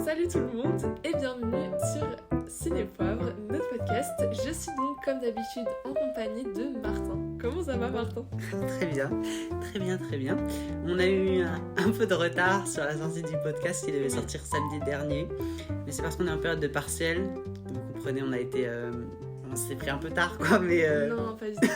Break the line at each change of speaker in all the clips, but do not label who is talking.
Salut tout le monde et bienvenue sur Ciné-Poivre, notre podcast. Je suis donc comme d'habitude en compagnie de Martin. Comment ça va Martin ?
Très bien. On a eu un peu de retard sur la sortie du podcast qui devait sortir samedi dernier. Mais c'est parce qu'on est en période de partiel. Vous comprenez, on s'est pris un peu tard quoi.
Non, pas du tout.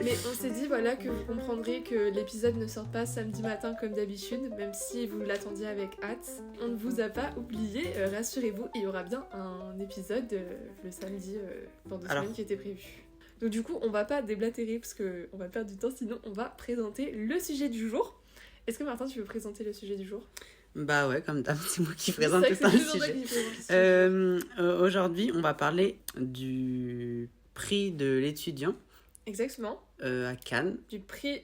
Mais on s'est dit voilà que vous comprendrez que l'épisode ne sort pas samedi matin comme d'habitude, même si vous l'attendiez avec hâte. On ne vous a pas oublié, rassurez-vous, il y aura bien un épisode le samedi dans 2 semaines qui était prévu. Donc du coup, on va pas déblatérer parce qu'on va perdre du temps, sinon on va présenter le sujet du jour. Est-ce que Martin, tu veux présenter le sujet du jour ?
Bah ouais, comme d'hab, c'est moi qui présente tout le sujet. Aujourd'hui, on va parler du prix de l'étudiant.
Exactement.
À Cannes.
Du prix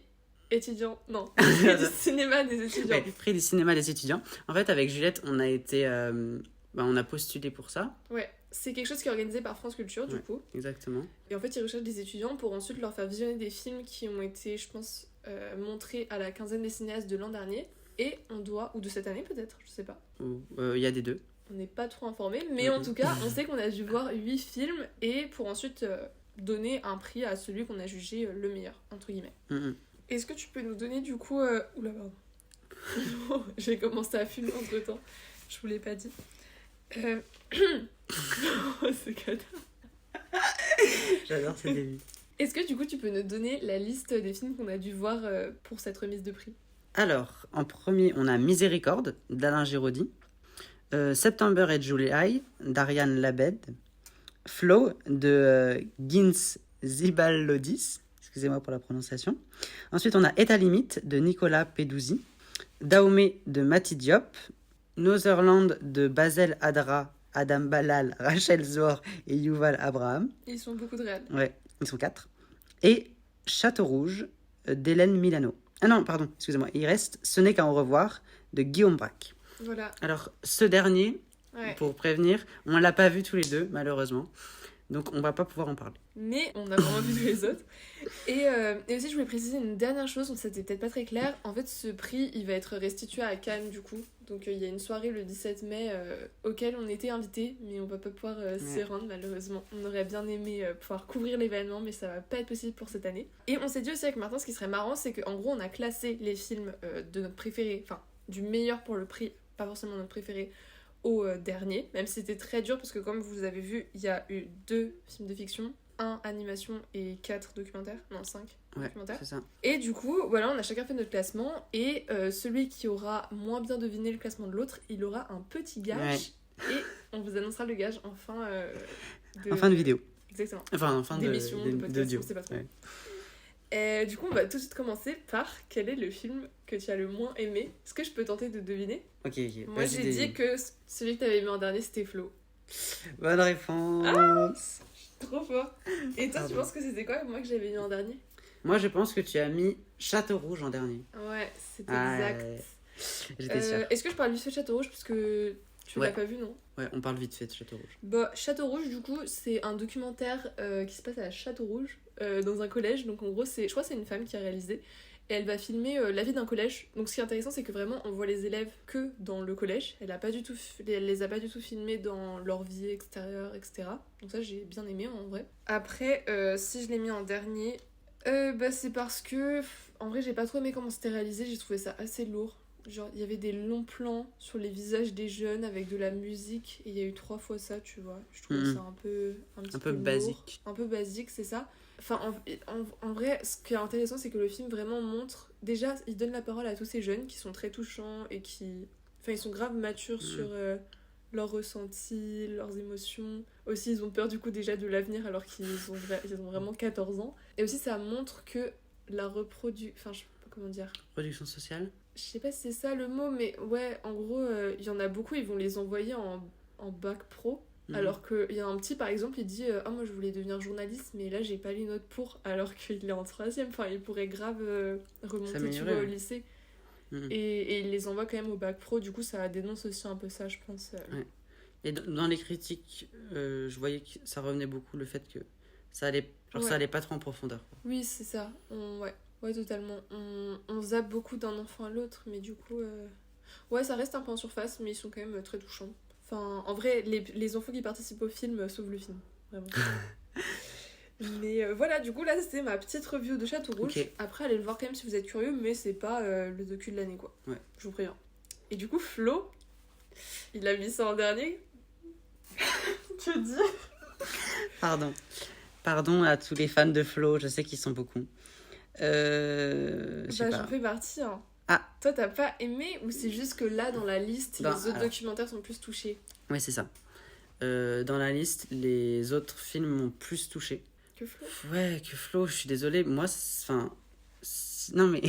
étudiant, non, prix du cinéma des étudiants.
Ouais, prix du cinéma des étudiants. En fait, avec Juliette, on a postulé pour ça.
Ouais, c'est quelque chose qui est organisé par France Culture, du coup.
Exactement.
Et en fait, ils recherchent des étudiants pour ensuite leur faire visionner des films qui ont été, je pense, montrés à la quinzaine des cinéastes de l'an dernier. Et on doit, ou de cette année peut-être, je sais pas.
Il y a des deux.
On n'est pas trop informés, mais en tout cas, on sait qu'on a dû voir 8 films et pour ensuite donner un prix à celui qu'on a jugé le meilleur, entre guillemets. Est-ce que tu peux nous donner du coup... Oula, pardon. J'ai commencé à fumer entre temps. Je vous l'ai pas dit. C'est cata.
J'adore ce début.
Est-ce que du coup tu peux nous donner la liste des films qu'on a dû voir pour cette remise de prix ?
Alors, en premier, on a Miséricorde d'Alain Giraudy, September et July d'Ariane Labed, Flow de Gins Zibalodis, excusez-moi pour la prononciation. Ensuite, on a État limite de Nicolas Peduzzi, Dahomey de Mati Diop, Notherland de Basel Adra, Adam Balal, Rachel Zohr et Yuval Abraham.
Ils sont beaucoup de réels.
Ouais, ils sont 4. Et Château Rouge d'Hélène Milano. Ah non, pardon, excusez-moi. Il reste Ce n'est qu'un au revoir de Guillaume Braque.
Voilà.
Alors, ce dernier, pour prévenir, on ne l'a pas vu tous les deux, malheureusement. Donc, on ne va pas pouvoir en parler.
Mais on a vraiment vu tous les autres. Et aussi, je voulais préciser une dernière chose, c'était peut-être pas très clair. En fait, ce prix, il va être restitué à Cannes, du coup. Donc, il y a une soirée le 17 mai auquel on était invités, mais on va pas pouvoir s'y rendre, malheureusement. On aurait bien aimé pouvoir couvrir l'événement, mais ça va pas être possible pour cette année. Et on s'est dit aussi avec Martin, ce qui serait marrant, c'est qu'en gros, on a classé les films de notre préféré, enfin, du meilleur pour le prix, pas forcément notre préféré, au dernier, même si c'était très dur parce que comme vous avez vu, il y a eu 2 films de fiction, 1 animation et 4 documentaires, non 5 documentaires.
C'est ça.
Et du coup, voilà, on a chacun fait notre classement et celui qui aura moins bien deviné le classement de l'autre, il aura un petit gage et on vous annoncera le gage en fin
de vidéo.
Exactement.
Enfin, en fin
d'émission, de podcast,
audio.
on sait pas trop. Et du coup, on va tout de suite commencer par quel est le film que tu as le moins aimé. Est-ce que je peux tenter de deviner ?
Ok.
Moi, j'ai dit que celui que t'avais aimé en dernier, c'était Flo.
Bonne réponse.
Ah, trop fort. Et toi, tu penses que c'était quoi, moi, que j'avais mis en dernier ?
Moi, je pense que tu as mis Château Rouge en dernier.
Ouais, c'est exact.
J'étais sûre.
Est-ce que je parle vite fait de Château Rouge parce que tu l'as pas vu, non ?
Ouais, on parle vite fait de Château Rouge.
Bah, Château Rouge, du coup, c'est un documentaire qui se passe à Château Rouge, dans un collège. Donc, en gros, je crois que c'est une femme qui a réalisé. Et elle va filmer la vie d'un collège. Donc, ce qui est intéressant, c'est que vraiment, on voit les élèves que dans le collège. Elle les a pas du tout filmés dans leur vie extérieure, etc. Donc, ça, j'ai bien aimé, en vrai. Après, si je l'ai mis en dernier, c'est parce que, en vrai, j'ai pas trop aimé comment c'était réalisé. J'ai trouvé ça assez lourd. Genre, il y avait des longs plans sur les visages des jeunes avec de la musique. Et il y a eu 3 fois ça, tu vois. Je trouvais ça un petit peu lourd.
Basique.
Un peu basique, c'est ça. Enfin, en vrai, ce qui est intéressant, c'est que le film vraiment montre... Déjà, il donne la parole à tous ces jeunes qui sont très touchants et qui... Enfin, ils sont grave matures sur leurs ressentis, leurs émotions. Aussi, ils ont peur du coup déjà de l'avenir alors qu'ils ont vraiment 14 ans. Et aussi, ça montre que la reproduction... Enfin, je sais pas comment dire...
Production sociale ?
Je sais pas si c'est ça le mot, mais ouais, en gros, il y en a beaucoup, ils vont les envoyer en bac pro. Alors qu'il y a un petit, par exemple, il dit moi je voulais devenir journaliste, mais là j'ai pas les notes pour, alors qu'il est en 3ème. Enfin, il pourrait grave remonter, tu vois, au lycée. Et il les envoie quand même au bac pro, du coup ça dénonce aussi un peu ça, je pense.
Et dans les critiques, je voyais que ça revenait beaucoup le fait que ça allait pas trop en profondeur.
Oui, c'est ça. Ouais, totalement. On zappe beaucoup d'un enfant à l'autre, mais du coup... Ouais, ça reste un peu en surface, mais ils sont quand même très touchants. Enfin, en vrai, les enfants qui participent au film sauvent le film. Vraiment. Mais voilà, du coup, là, c'était ma petite review de Château Rouge.
Ok.
Après, allez le voir quand même si vous êtes curieux, mais c'est pas le docu de l'année, quoi.
Ouais.
Je vous préviens. Et du coup, Flo, il a mis ça en dernier. Tu dis
Pardon à tous les fans de Flo, je sais qu'ils sont beaucoup. Je sais
Bah,
pas.
j'en fais partie, hein.
Ah.
Toi, t'as pas aimé ou c'est juste que là, dans la liste, les autres
alors.
documentaires sont plus touchés
Ouais, c'est ça. Dans la liste, les autres films m'ont plus touché.
que Flo?
Ouais, que Flo, je suis désolée. Moi, enfin. Non, mais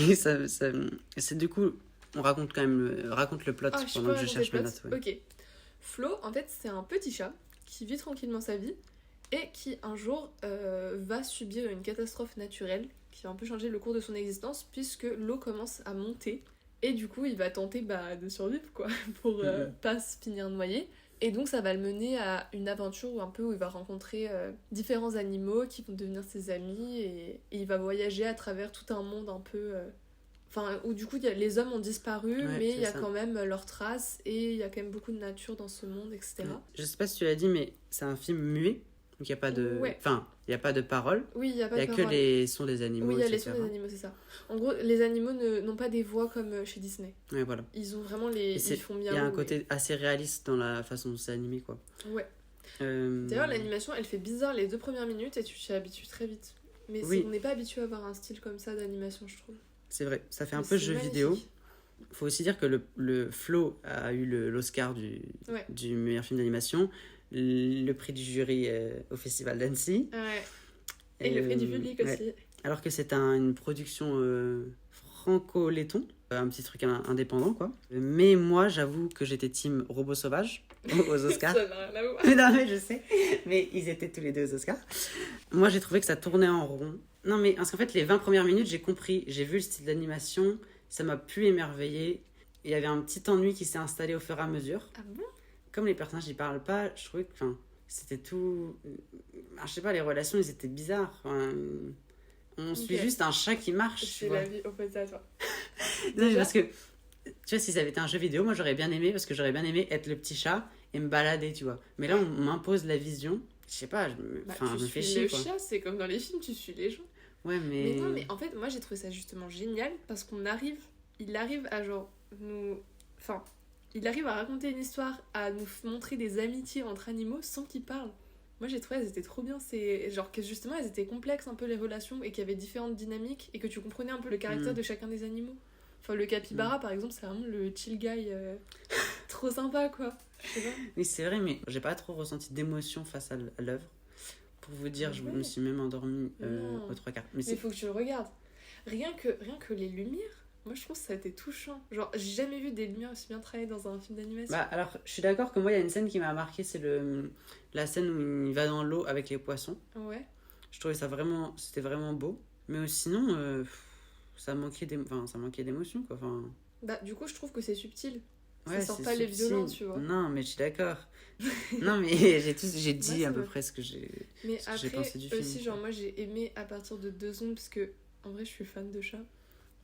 c'est du coup. On raconte quand même raconte le plot
Ah, je
pendant
peux
que je
raconter
cherche
le
mes
plot.
notes. Ouais.
Ok. Flo, en fait, c'est un petit chat qui vit tranquillement sa vie et qui un jour va subir une catastrophe naturelle qui va un peu changer le cours de son existence puisque l'eau commence à monter et du coup il va tenter de survivre quoi pour pas se finir noyé. Et donc ça va le mener à une aventure où il va rencontrer différents animaux qui vont devenir ses amis et il va voyager à travers tout un monde un peu... Enfin, où du coup les hommes ont disparu,
Ouais,
mais il y a
c'est ça.
quand même leurs traces et il y a quand même beaucoup de nature dans ce monde, etc.
Ouais. Je sais pas si tu l'as dit, mais c'est un film muet. Donc il n'y a pas de.
Ouais.
Enfin, il n'y a pas de parole.
Oui, il n'y a pas
Il n'y
de
a que
parole.
les sons des animaux.
Oui, il y a les
etc.
sons des animaux, c'est ça. En gros, les animaux n'ont pas des voix comme chez Disney.
Ouais, voilà.
Ils ont vraiment
Et
ils font bien.
il y a un côté assez réaliste dans la façon dont c'est animé, quoi.
Ouais.
Euh,
D'ailleurs, l'animation, elle fait bizarre les 2 premières minutes et tu t'y habitues très vite. Mais
Oui.
on n'est pas habitué à avoir un style comme ça d'animation, je trouve.
C'est vrai, ça fait un
Mais
peu
c'est
jeu
magnifique.
vidéo. Faut aussi dire que le Flow a eu l'Oscar
Ouais.
du meilleur film d'animation, le prix du jury au Festival d'Annecy.
Ouais. Et le prix du public
ouais.
aussi.
Alors que c'est une production franco-letton, un petit truc indépendant quoi. Mais moi j'avoue que j'étais team Robot Sauvage aux Oscars.
Ça n'a rien à voir.
Non mais je sais, mais ils étaient tous les deux aux Oscars. Moi j'ai trouvé que ça tournait en rond. Non mais parce qu'en fait les 20 premières minutes j'ai compris, j'ai vu le style d'animation, ça m'a plus émerveillé. Il y avait un petit ennui qui s'est installé au fur et à mesure.
Ah bon?
Comme les personnages n'y parlent pas, je trouvais que c'était tout... Je sais pas, les relations ils étaient bizarres. On suit juste un chat qui marche. tu
C'est
vois.
la vie opposée à toi.
Non, mais
Déjà-
parce que, tu vois, si ça avait été un jeu vidéo, moi j'aurais bien aimé, parce que j'aurais bien aimé être le petit chat et me balader, tu vois. Mais là, on m'impose la vision. Je sais pas,
Tu
je me fais
suis
chier,
le
quoi.
chat, c'est comme dans les films, tu suis les gens.
Ouais,
Mais non, mais en fait, moi j'ai trouvé ça justement génial parce il arrive à genre nous. Enfin, il arrive à raconter une histoire, à nous montrer des amitiés entre animaux sans qu'ils parlent. Moi j'ai trouvé elles étaient trop bien. C'est genre que justement elles étaient complexes un peu les relations et qu'il y avait différentes dynamiques et que tu comprenais un peu le caractère de chacun des animaux. Enfin, le capybara par exemple, c'est vraiment le chill guy trop sympa quoi. Je sais pas.
Oui, c'est vrai, mais j'ai pas trop ressenti d'émotion face à l'œuvre. Pour vous dire, je
Ouais.
me suis même endormie
Non.
aux 3 quarts.
Mais il faut que tu le regardes. Rien que les lumières, moi je trouve que ça a été touchant. Genre, j'ai jamais vu des lumières aussi bien travaillées dans un film d'animation.
Bah, alors, je suis d'accord que moi, il y a une scène qui m'a marqué, c'est la scène où il va dans l'eau avec les poissons.
Ouais.
Je trouvais ça vraiment, c'était vraiment beau. Mais sinon, ça manquait d'émotion, quoi. Enfin,
Bah, du coup, je trouve que c'est subtil.
ouais,
Ça sort
c'est
pas les
subtil.
violons, tu vois.
Non, mais je suis d'accord. Non, mais j'ai dit
ça
à peu
va.
près ce que j'ai
Mais
ce que j'ai
après,
pensé du film.
aussi, genre, moi j'ai aimé à partir de 2 secondes parce que, en vrai, je suis fan de chats.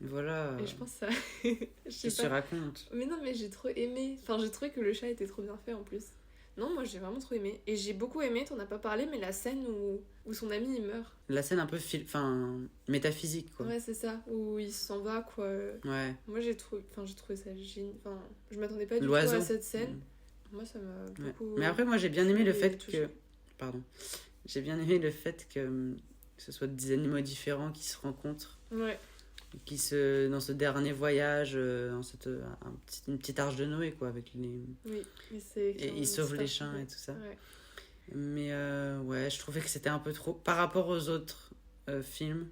Voilà.
Et je pense que ça. je sais
Qu'est-ce que tu
pas.
racontes?
Mais non, mais j'ai trop aimé. Enfin, j'ai trouvé que le chat était trop bien fait en plus. Non, moi j'ai vraiment trop aimé. Et j'ai beaucoup aimé, t'en as pas parlé, mais la scène où son ami il meurt.
La scène un peu métaphysique, quoi.
Ouais, c'est ça. Où il s'en va, quoi.
Ouais.
Moi j'ai trouvé ça génial. Enfin, je m'attendais pas du tout
L'oiseau.
à cette scène.
Mm.
Moi ça m'a
Ouais.
beaucoup.
Mais après, moi, j'ai bien aimé le fait
touché.
que... Pardon. J'ai bien aimé le fait que ce soit des animaux différents qui se rencontrent.
Ouais.
Dans ce dernier voyage, une petite arche de Noé, quoi, avec les...
Oui, mais c'est.
Et ils sauvent les chiens et tout ça.
Ouais.
Mais ouais, je trouvais que c'était un peu trop... Par rapport aux autres films,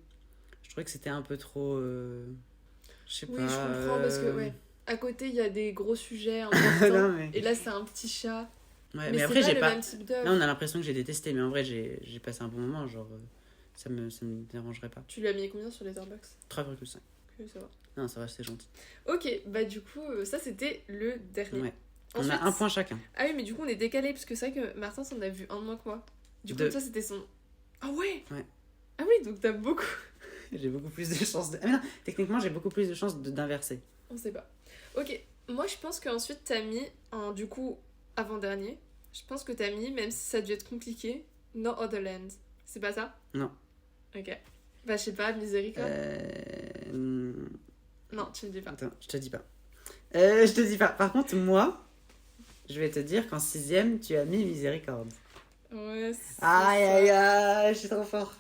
je trouvais que c'était un peu trop... je sais
Oui,
pas...
je comprends parce que, ouais. À côté, il y a des gros sujets importants.
Non, mais...
Et là, c'est un petit chat.
Ouais,
mais
mais après,
c'est
j'ai
pas
pas...
le même type d'œuvre.
Là, on a l'impression que j'ai détesté, mais en vrai, j'ai passé un bon moment, genre... ça me dérangerait pas.
Tu lui as mis combien sur Letterboxd?
3,5.
Ok, ça va.
Non, ça va, c'est gentil.
Ok, bah du coup, ça c'était le dernier.
Ouais.
Ensuite-
On a un point chacun.
Ah oui, mais du coup, on est décalé parce que c'est vrai que Martin s'en a vu un de moins que moi. Du coup,
Deux.
toi, c'était son. Ah ouais.
Ouais.
Ah oui, donc t'as beaucoup.
J'ai beaucoup plus de chances de... Ah mais non, techniquement, j'ai beaucoup plus de chances d'inverser.
On sait pas. Ok, moi je pense qu'ensuite t'as mis un, du coup, avant-dernier. Je pense que t'as mis, même si ça a dû être compliqué, No Other Land. C'est pas ça?
Non.
Ok. Bah, je sais pas, Miséricorde.
Hmm,
Non, tu me dis pas.
Attends, je te dis pas. Je te dis pas. Par contre, moi, je vais te dire qu'en 6ème, tu as mis Miséricorde.
Ouais, c'est
Aïe,
ça.
aïe, aïe, je suis trop fort.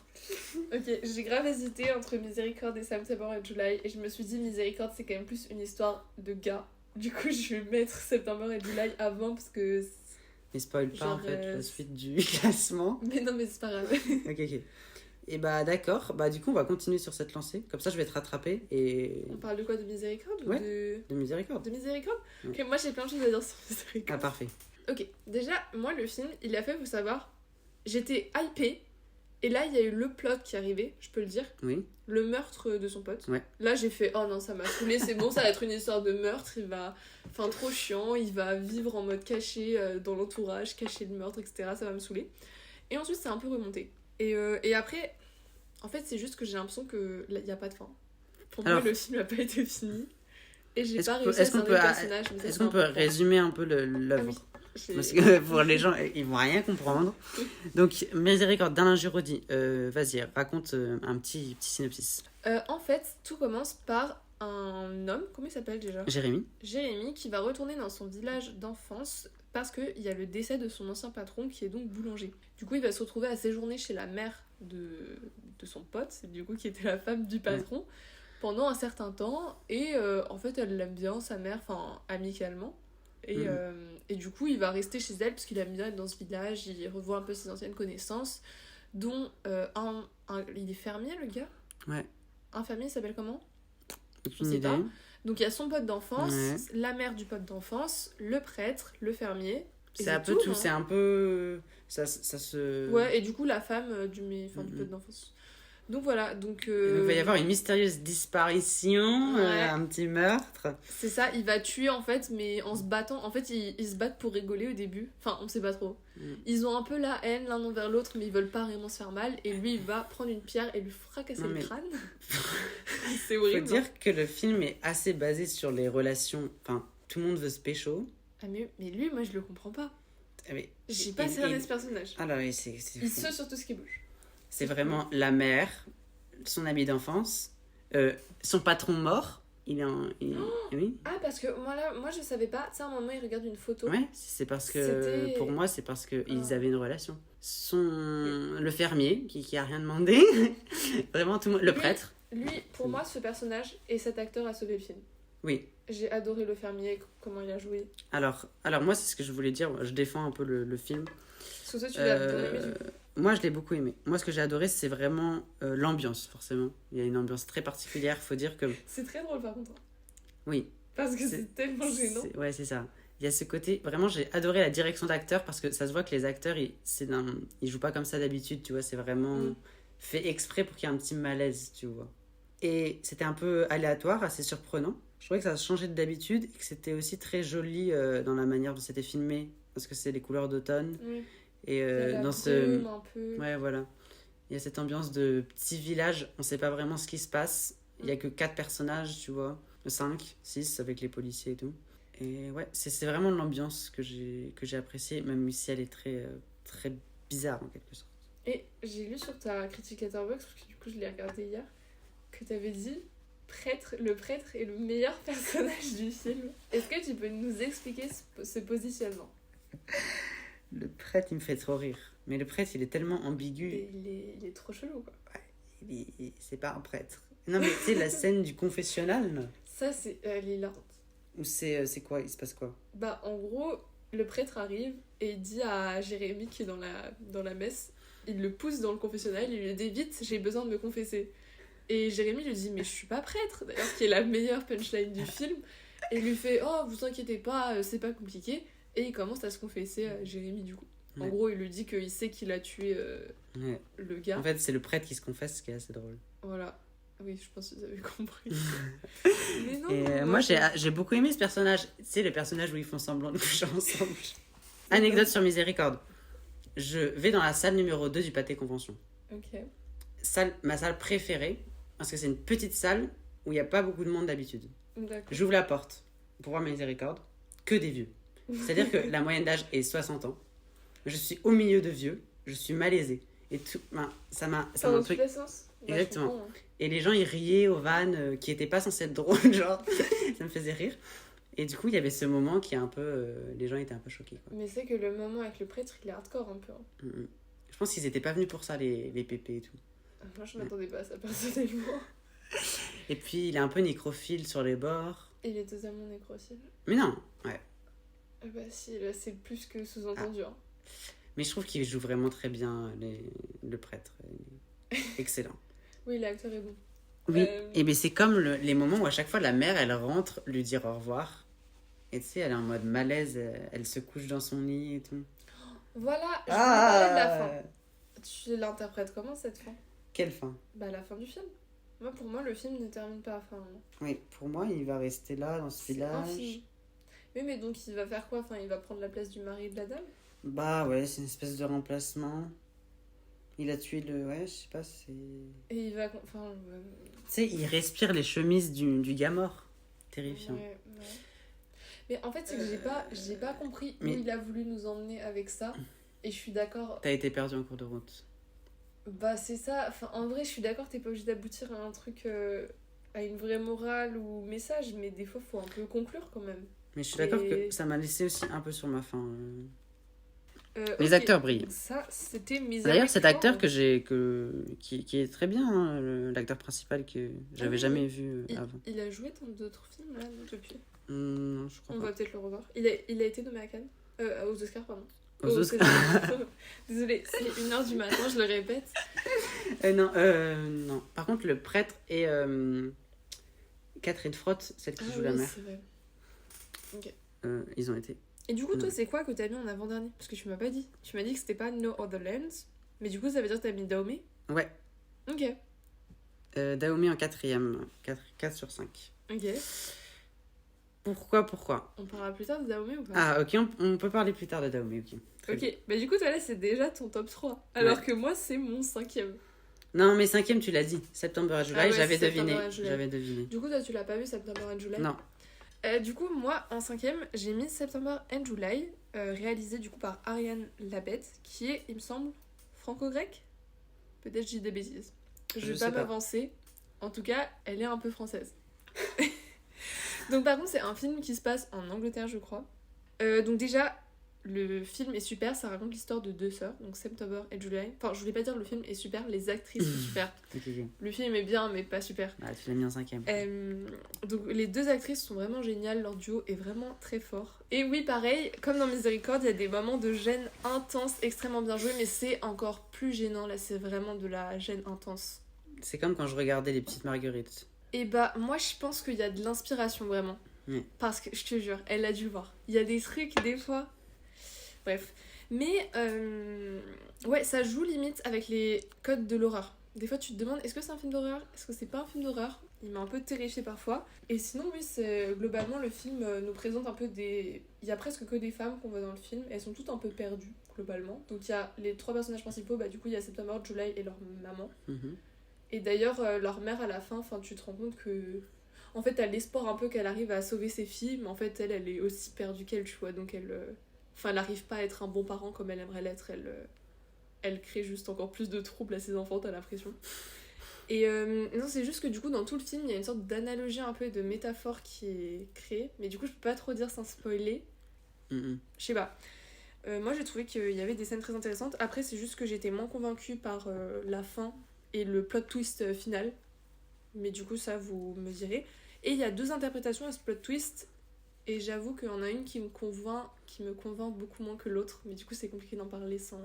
Ok, j'ai grave hésité entre Miséricorde et September and July. Et je me suis dit, Miséricorde, c'est quand même plus une histoire de gars. Du coup, je vais mettre September and July avant parce que.
Mais spoil pas
Genre,
en fait la suite du classement.
Mais non, mais c'est pas grave.
Ok. Et bah d'accord, bah du coup on va continuer sur cette lancée. Comme ça je vais te rattraper et.
On parle de quoi? De Miséricorde ou
Ouais.
de.
De Miséricorde.
De Miséricorde?
Ouais.
Ok, moi j'ai plein de choses à dire sur
Ah
Miséricorde.
parfait.
Ok, déjà, moi le film, il a fait, faut savoir, j'étais hypée. Et là, il y a eu le plot qui est arrivé, je peux le dire.
Oui.
Le meurtre de son pote.
Ouais.
Là, j'ai fait, oh non, ça m'a saoulé, c'est bon, ça va être une histoire de meurtre. Il va. Enfin, trop chiant, il va vivre en mode caché dans l'entourage, cacher le meurtre, etc. Ça va me saouler. Et ensuite, c'est un peu remonté. Et après, en fait, c'est juste que j'ai l'impression qu'il n'y a pas de fin. Pour
Alors,
moi, le film n'a pas été fini. Et j'ai
est-ce
pas
qu'on
réussi
peut-
à
est-ce qu'on
cerner
peut-
le personnage. mais ça,
Est-ce
c'est
qu'on peut
important.
résumer un peu l'œuvre?
Ah oui. J'ai-
Parce que pour les gens, ils vont rien comprendre. Donc, Miséricorde d'Alain Giraudy. Vas-y, raconte un petit synopsis.
En fait, tout commence par un homme, comment il s'appelle déjà?
Jérémy.
Jérémy, qui va retourner dans son village d'enfance parce qu'il y a le décès de son ancien patron qui est donc boulanger. Du coup, il va se retrouver à séjourner chez la mère de son pote, du coup, qui était la femme du patron, pendant un certain temps. Et en fait, elle l'aime bien, sa mère, enfin, amicalement. Et du coup, il va rester chez elle parce qu'il aime bien être dans ce village, il revoit un peu ses anciennes connaissances, dont il est fermier, le gars.
Ouais.
Un fermier, il s'appelle comment?
Aucune
sais
idée.
pas. Donc il y a son pote d'enfance,
Ouais.
la mère du pote d'enfance, le prêtre, le fermier. Et
C'est un peu tout,
hein.
c'est un peu. Ça se.
Ouais, et du coup la femme du
Mhm.
pote d'enfance. Donc voilà,
Donc, il va y avoir une mystérieuse disparition,
Ouais.
un petit meurtre.
c'est ça, il va tuer en fait, mais en se battant. En fait, ils se battent pour rigoler au début. Enfin, on sait pas trop. Ils ont un peu la haine l'un envers l'autre, mais ils veulent pas vraiment se faire mal. Et lui, il va prendre une pierre et lui fracasser
Non,
le
mais-
crâne. C'est
Faut
horrible. hein.
dire que le film est assez basé sur les relations. Enfin, tout le monde veut se pécho.
Ah, mais lui, moi, je le comprends pas.
Ah, mais-
J'ai pas
et-
cerné
et-
ce personnage.
Ah là, oui, c'est
Il
fou.
saute sur tout ce qui bouge.
C'est vraiment la mère, son ami d'enfance, son patron mort. Il est en. Oui.
Ah, parce que moi je savais pas. Tu sais, à un moment, il regarde une photo.
Ouais, c'est parce que.
C'était-
Pour moi, c'est parce qu'ils
Ah.
avaient une relation. Le fermier, qui a rien demandé. Vraiment, tout le monde. Le
Lui-
prêtre.
Lui, pour moi, ce personnage et cet acteur a sauvé le film.
Oui.
J'ai adoré le fermier, comment il a joué.
Alors moi, c'est ce que je voulais dire. Je défends un peu le film.
Parce que toi, tu l'as bien aimé, du coup.
Moi, je l'ai beaucoup aimé. Moi, ce que j'ai adoré, c'est vraiment l'ambiance, forcément. Il y a une ambiance très particulière. Faut dire que.
C'est très drôle, par contre.
Oui.
Parce que c'est tellement gênant.
Ouais, c'est ça. Il y a ce côté. Vraiment, j'ai adoré la direction d'acteur parce que ça se voit que les acteurs, ils jouent pas comme ça d'habitude, tu vois. C'est vraiment fait exprès pour qu'il y ait un petit malaise, tu vois. Et c'était un peu aléatoire, assez surprenant. Je trouvais que ça changeait d'habitude et que c'était aussi très joli dans la manière dont c'était filmé parce que c'est les couleurs d'automne.
Oui.
Et
Il y a la
dans ce.
brume, un peu.
Ouais, voilà. Il y a cette ambiance de petit village, on sait pas vraiment ce qui se passe. Il y a que 4 personnages, tu vois. 5, 6 avec les policiers et tout. Et ouais, c'est vraiment l'ambiance que j'ai appréciée, même si elle est très, très bizarre en quelque sorte.
Et j'ai lu sur ta critique Letterboxd, parce que du coup, je l'ai regardé hier, que t'avais dit le prêtre est le meilleur personnage du film. Est-ce que tu peux nous expliquer ce positionnement?
Le prêtre, il me fait trop rire. Mais le prêtre, il est tellement ambigu.
Et il est trop chelou, quoi.
C'est pas un prêtre. Non, mais tu sais, la scène du confessionnal, là,
Ça, c'est hilarante.
où c'est quoi? Il se passe quoi?
Bah, en gros, le prêtre arrive et il dit à Jérémy qui est dans la messe, il le pousse dans le confessionnal, il lui dit vite, j'ai besoin de me confesser. Et Jérémy lui dit, mais je suis pas prêtre, d'ailleurs, qui est la meilleure punchline du film. Et il lui fait, oh, vous inquiétez pas, c'est pas compliqué. Et il commence à se confesser à Jérémy, du coup. En
Ouais.
gros, il lui dit qu'il sait qu'il a tué
Ouais.
le gars.
En fait, c'est le prêtre qui se confesse, ce qui est assez drôle.
Voilà. Oui, je pense que vous avez compris. Mais non,
Et moi, j'ai beaucoup aimé ce personnage. Tu sais, le personnage où ils font semblant de coucher ensemble. Anecdote sur Miséricorde. Je vais dans la salle numéro 2 du Pâté Convention.
Ok.
Ma salle préférée, parce que c'est une petite salle où il n'y a pas beaucoup de monde d'habitude.
D'accord.
J'ouvre la porte pour voir Miséricorde, que des vieux. C'est-à-dire que la moyenne d'âge est 60 ans. Je suis au milieu de vieux. Je suis malaisée. Et tout, ça m'a un
Dans
truc...
tous les sens. Bah,
Exactement.
je comprends, hein.
Et les gens, ils riaient aux vannes qui étaient pas censées être drôles, genre. Ça me faisait rire. Et du coup, il y avait ce moment qui est un peu... les gens étaient un peu choqués, quoi.
Mais c'est que le moment avec le prêtre, il est hardcore un peu, hein.
Mm. Je pense qu'ils étaient pas venus pour ça, les pépés et tout.
Moi, je m'attendais pas à ça personnellement.
Et puis, il est un peu nécrophile sur les bords.
Il est totalement nécrophile.
Mais non, ouais.
Ah bah si, là, c'est plus que sous-entendu, hein.
Mais je trouve qu'il joue vraiment très bien le prêtre. Il est excellent.
Oui, l'acteur est bon.
Oui, et bien c'est comme les moments où à chaque fois la mère, elle rentre lui dire au revoir. Et tu sais, elle est en mode malaise, elle se couche dans son lit et tout.
Voilà, je voulais parler de la fin. Tu l'interprètes comment, cette fin?
Quelle fin?
Bah, la fin du film. Pour moi, le film ne termine pas à fin.
Oui, pour moi, il va rester là, dans ce
C'est un
village.
film. Oui, mais donc il va faire quoi? Enfin, il va prendre la place du mari de la dame?
Bah ouais, c'est une espèce de remplacement. Il a tué le... Ouais, je sais pas, c'est...
Et il va... Enfin...
Tu sais, il respire les chemises du gars mort. Terrifiant.
Ouais. Mais en fait, c'est que j'ai pas compris où il a voulu nous emmener avec ça. Et je suis d'accord...
T'as été perdu en cours de route.
Bah, c'est ça. Enfin, en vrai, je suis d'accord, t'es pas obligé d'aboutir à un truc... à une vraie morale ou message. Mais des fois, faut un peu conclure, quand même.
Mais je suis d'accord que ça m'a laissé aussi un peu sur ma faim. Les
ok.
acteurs brillent.
Ça, c'était mis
D'ailleurs, cet acteur qui est très bien, hein, l'acteur principal que j'avais jamais vu avant.
Il a joué dans d'autres films, là, depuis.
Non, je crois
On
pas.
va peut-être le revoir. Il a été nommé à Cannes. Aux Oscars, pardon.
Aux Oscars.
Désolée, c'est 1h du matin, je le répète.
Non. Par contre, le prêtre et Catherine Frotte, celle qui joue la mère,
c'est vrai. Ok.
ils ont été.
Et du coup, toi, c'est quoi que t'as mis en avant-dernier? Parce que tu m'as pas dit. Tu m'as dit que c'était pas No Other Lands. Mais du coup, ça veut dire que t'as mis Dahomey?
Ouais.
Ok.
Dahomey en 4ème. 4 sur 5.
Ok.
Pourquoi
On parlera plus tard de Dahomey ou pas?
Ah, ok, on peut parler plus tard de Dahomey, ok. Très bien.
Ok. Bah du coup, toi, là, c'est déjà ton top 3. Alors que moi, c'est mon 5ème.
Non, mais 5ème, tu l'as dit. September and July,
Ah ouais,
j'avais
c'est
deviné.
September and July.
J'avais deviné.
Du coup, toi, tu l'as pas vu, September and July?
Non.
Du coup, moi, en 5ème, j'ai mis September and July, réalisé du coup par Ariane Labette, qui est, il me semble, franco-grec. Peut-être j'ai des bêtises. Je vais pas m'avancer. En tout cas, elle est un peu française. Donc par contre, c'est un film qui se passe en Angleterre, je crois. Donc déjà, le film est super, ça raconte l'histoire de deux sœurs, donc September et July. Enfin, je voulais pas dire le film est super, les actrices sont super.
Okay.
Le film est bien, mais pas super.
Ah, tu l'as mis en 5ème.
Donc les deux actrices sont vraiment géniales, leur duo est vraiment très fort. Et oui, pareil, comme dans Miséricorde, il y a des moments de gêne intense, extrêmement bien joués, mais c'est encore plus gênant, là, c'est vraiment de la gêne intense.
C'est comme quand je regardais Les Petites Marguerites.
Et bah, moi, je pense qu'il y a de l'inspiration, vraiment.
Oui.
Parce que, je te jure, elle a dû le voir. Il y a des trucs, des fois... Bref. Mais, ouais, ça joue limite avec les codes de l'horreur. Des fois, tu te demandes, est-ce que c'est un film d'horreur? Est-ce que c'est pas un film d'horreur? Il m'a un peu terrifiée parfois. Et sinon, oui, globalement, le film nous présente un peu des... Il y a presque que des femmes qu'on voit dans le film. Elles sont toutes un peu perdues, globalement. Donc, il y a les trois personnages principaux. Bah, du coup, il y a September, July et leur maman.
Mm-hmm.
Et d'ailleurs, leur mère, à la fin, tu te rends compte que... En fait, t'as l'espoir un peu qu'elle arrive à sauver ses filles. Mais en fait, elle est aussi perdue qu'elle, tu vois. Donc, elle n'arrive pas à être un bon parent comme elle aimerait l'être. Elle crée juste encore plus de troubles à ses enfants, t'as l'impression. Et non, c'est juste que du coup, dans tout le film, il y a une sorte d'analogie un peu et de métaphore qui est créée. Mais du coup, je peux pas trop dire sans spoiler.
Mm-hmm.
Je sais pas. Moi, j'ai trouvé qu'il y avait des scènes très intéressantes. Après, c'est juste que j'étais moins convaincue par la fin et le plot twist final. Mais du coup, ça, vous me direz. Et il y a deux interprétations à ce plot twist. Et j'avoue qu'il y en a une qui me convainc beaucoup moins que l'autre. Mais du coup, c'est compliqué d'en parler sans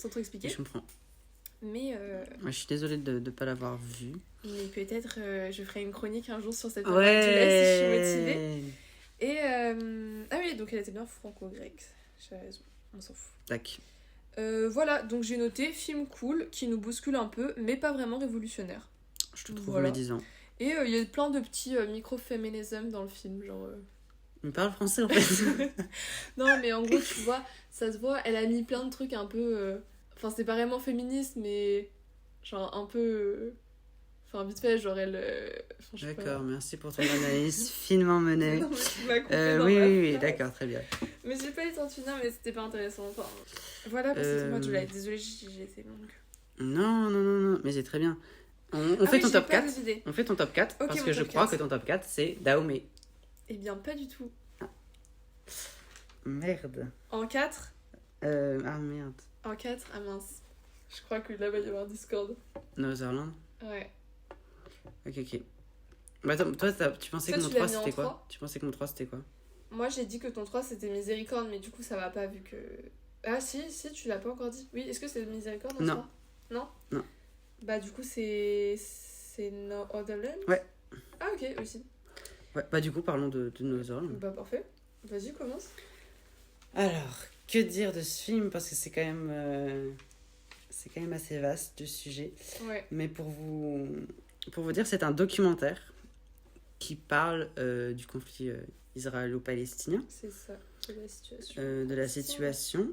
trop expliquer.
Je comprends.
Mais
moi, je suis désolée de ne pas l'avoir vu.
Mais peut-être je ferai une chronique un jour sur cette
ouais.
Si je suis motivée. Et ah oui, donc elle était bien franco-grecque. J'ai raison, on s'en fout.
Tac.
Voilà, donc j'ai noté film cool qui nous bouscule un peu, mais pas vraiment révolutionnaire.
Je te trouve médisant.
Et il y a plein de petits micro-féminismes dans le film, genre...
Il parle français en fait.
Non, mais en gros, tu vois, ça se voit, elle a mis plein de trucs un peu... Enfin, c'est pas vraiment féministe, mais genre un peu... Enfin, vite fait, genre elle...
D'accord, merci pour ton analyse finement menée.
Non, mais tu m'as coupé dans
oui,
ma
oui,
phrase.
d'accord, très bien.
Mais j'ai pas été en finir, mais c'était pas intéressant. Enfin, voilà, parce que c'est moi, July. Désolée, j'ai été longue.
Non, mais c'est très bien. On
Ah
fait
oui,
ton
j'ai
top
pas
4.
d'idée.
On fait ton top 4
Ok,
parce
mon
que je
top
crois
4.
que ton top 4 c'est Dahomey.
Eh bien, pas du tout.
Merde.
En 4
Ah merde.
En 4 Ah mince. Je crois que là, va y avoir Discord.
Netherlands.
Ouais.
Ok. Bah attends, toi, tu pensais
Toi,
que mon
tu l'as
3
mis en
c'était quoi
3?
Tu pensais que mon 3 c'était quoi?
Moi, j'ai dit que ton 3 c'était Miséricorde, mais du coup, ça va pas vu que. Ah, si, tu l'as pas encore dit. Oui, est-ce que c'est Miséricorde en
Non.
3? Non.
Non.
Bah, du coup, c'est No Other Land?
Ouais.
Ah, ok, aussi.
Ouais, bah du coup, parlons de Netherlands.
Bah, parfait. Vas-y, commence.
Alors, que dire de ce film? Parce que c'est quand même assez vaste, le sujet.
Ouais.
Mais pour vous dire, c'est un documentaire qui parle du conflit israélo-palestinien.
C'est ça, de la situation.
De la situation.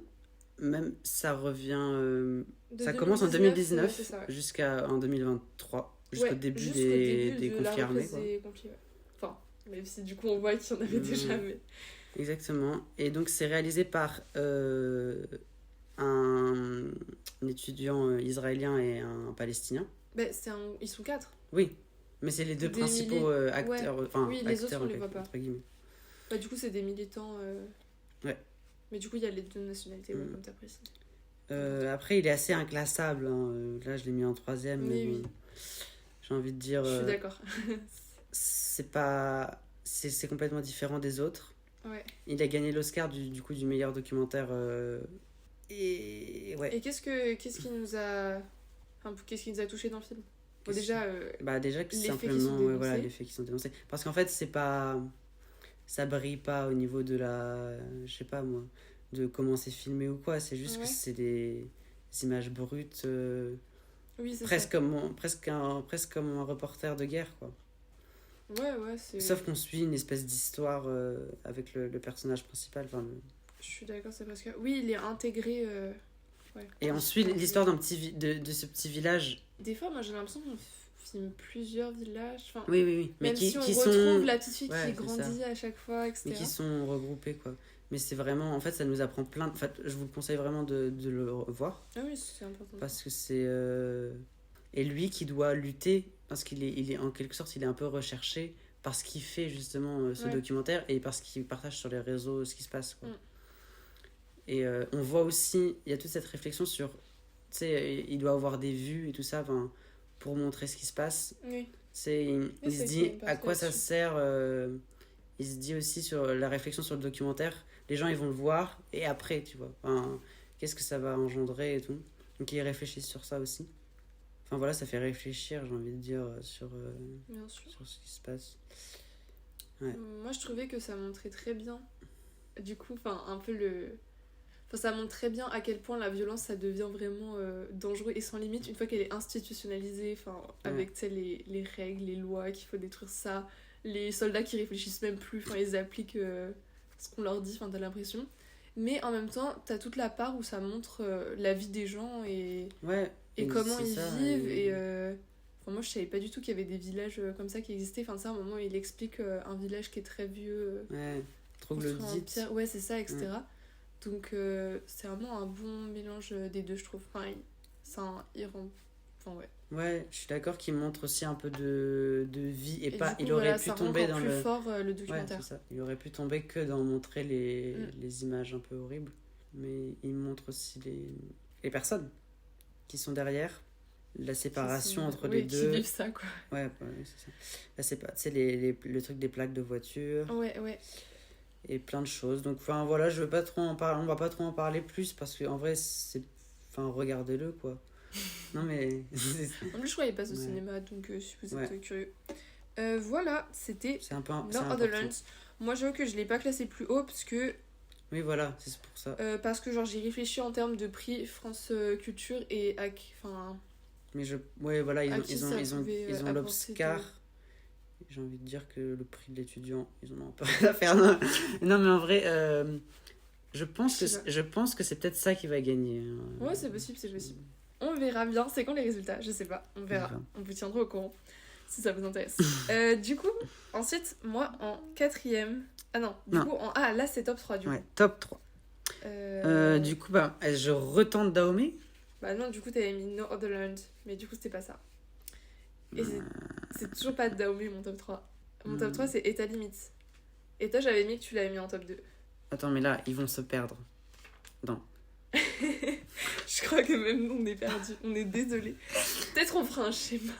Même, ça revient...
De
ça commence en 2019
c'est ça, ouais.
jusqu'en 2023. Jusqu'au
Ouais,
début
jusqu'au
des
début de
conflits
la
armés.
reprise
Quoi.
des conflits, ouais. Enfin, même si du coup on voit qu'il y en avait déjà, mais...
Exactement. Et donc c'est réalisé par un étudiant israélien et un palestinien.
Bah, ils sont 4.
Oui, mais c'est les deux
Des
principaux acteurs.
Ouais.
Enfin,
Oui, les
acteurs,
autres on les voit pas.
entre guillemets.
Bah, du coup c'est des militants.
Ouais.
Mais du coup il y a les deux nationalités, ouais, comme t'as précisé.
Après, il est assez inclassable. Hein. Là, je l'ai mis en 3ème. Mais
oui.
bon, j'ai envie de dire.
Je suis d'accord.
C'est pas. C'est complètement différent des autres.
Ouais.
Il a gagné l'Oscar du coup du meilleur documentaire. Et ouais.
Et qu'est-ce qui nous a. Enfin, qu'est-ce qui nous a touché dans le film? Bon, déjà.
Déjà que
les faits qui
simplement
sont dénoncés.
voilà, les faits qui sont dénoncés. Parce qu'en fait, c'est pas. Ça brille pas au niveau de la. Je sais pas moi. De comment c'est filmé ou quoi. C'est juste que c'est des images brutes.
Oui, c'est
presque
ça.
presque comme un reporter de guerre, quoi.
Ouais, c'est.
Sauf qu'on suit une espèce d'histoire avec le personnage principal. Enfin,
Je suis d'accord, c'est parce que. Oui, il est intégré. Ouais.
Et on suit l'histoire de ce petit village.
Des fois, moi j'ai l'impression qu'on filme plusieurs villages. Enfin,
Oui. Mais
même
qui
si on
qui
retrouve
sont.
la petite fille
Ouais,
qui
c'est
grandit
ça.
à chaque fois, etc.
Mais qui sont regroupés, quoi. Mais c'est vraiment. En fait, ça nous apprend plein de. En fait, je vous le conseille vraiment de le revoir.
Ah oui, c'est important.
Parce que c'est. Et lui qui doit lutter. Parce qu'il est en quelque sorte, il est un peu recherché. Parce qu'il fait justement ce documentaire. Et parce qu'il partage sur les réseaux ce qui se passe, quoi. Et on voit aussi. Il y a toute cette réflexion sur. Tu sais, il doit avoir des vues et tout ça. Pour montrer ce qui se passe.
Oui.
Il se dit à quoi ça sert. Il se dit aussi sur la réflexion sur le documentaire. Les gens ils vont le voir et après tu vois. Qu'est-ce que ça va engendrer et tout. Donc ils réfléchissent sur ça aussi. Enfin voilà, ça fait réfléchir, j'ai envie de dire, sur ce qui se passe. Ouais.
Moi je trouvais que ça montrait très bien. Du coup, un peu le. Ça montre très bien à quel point la violence ça devient vraiment dangereux et sans limite une fois qu'elle est institutionnalisée, avec les règles, les lois, qu'il faut détruire ça, les soldats qui réfléchissent même plus, ils appliquent ce qu'on leur dit, t'as l'impression. Mais en même temps, t'as toute la part où ça montre la vie des gens et comment ils vivent. Et moi je savais pas du tout qu'il y avait des villages comme ça qui existaient. À un moment il explique un village qui est très vieux,
troglodyte.
Ouais, c'est ça, etc. Donc c'est vraiment un bon mélange des deux, je trouve. Il rend.
Ouais, je suis d'accord qu'il montre aussi un peu de vie et pas.
Du coup,
il aurait pu tomber dans
plus fort le documentaire.
Ouais, c'est ça. Il aurait pu tomber que dans montrer les images un peu horribles, mais il montre aussi les personnes qui sont derrière, la séparation entre les deux.
Qui vivent ça, quoi.
Ouais, c'est ça. C'est le truc des plaques de voiture.
Ouais.
Et plein de choses. Donc voilà, je veux pas trop en parler, on va pas trop en parler plus parce que en vrai regardez-le, quoi. Non mais
en plus je crois qu'il passe au cinéma, donc si vous êtes curieux. Voilà, c'était Otherlands. Moi j'avoue que je l'ai pas classé plus haut parce que
oui, voilà, c'est pour ça.
parce que j'ai réfléchi en termes de prix France Culture et
mais ils ont l'Oscar. J'ai envie de dire que le prix de l'étudiant, ils en ont pas rien à faire. Non, mais en vrai, je pense que c'est peut-être ça qui va gagner.
Ouais, c'est possible. On verra bien. C'est quand les résultats? Je sais pas. On verra. On vous tiendra au courant. si ça vous intéresse. Du coup, ensuite, moi, en quatrième... Ah non,
Non.
coup, Ah, là, c'est top 3, du
Ouais,
coup.
top 3. Du coup, je retente Dahomey.
Bah non, du coup, t'avais mis Northernland, mais du coup, c'était pas ça. Et c'est toujours pas Dahomey, mon top 3. Mon top 3, c'est État Limite. Et toi, j'avais mis que tu l'avais mis en top 2.
Attends, mais là, ils vont se perdre. Non.
Je crois que même nous, on est perdus. On est désolé. Peut-être on fera un schéma.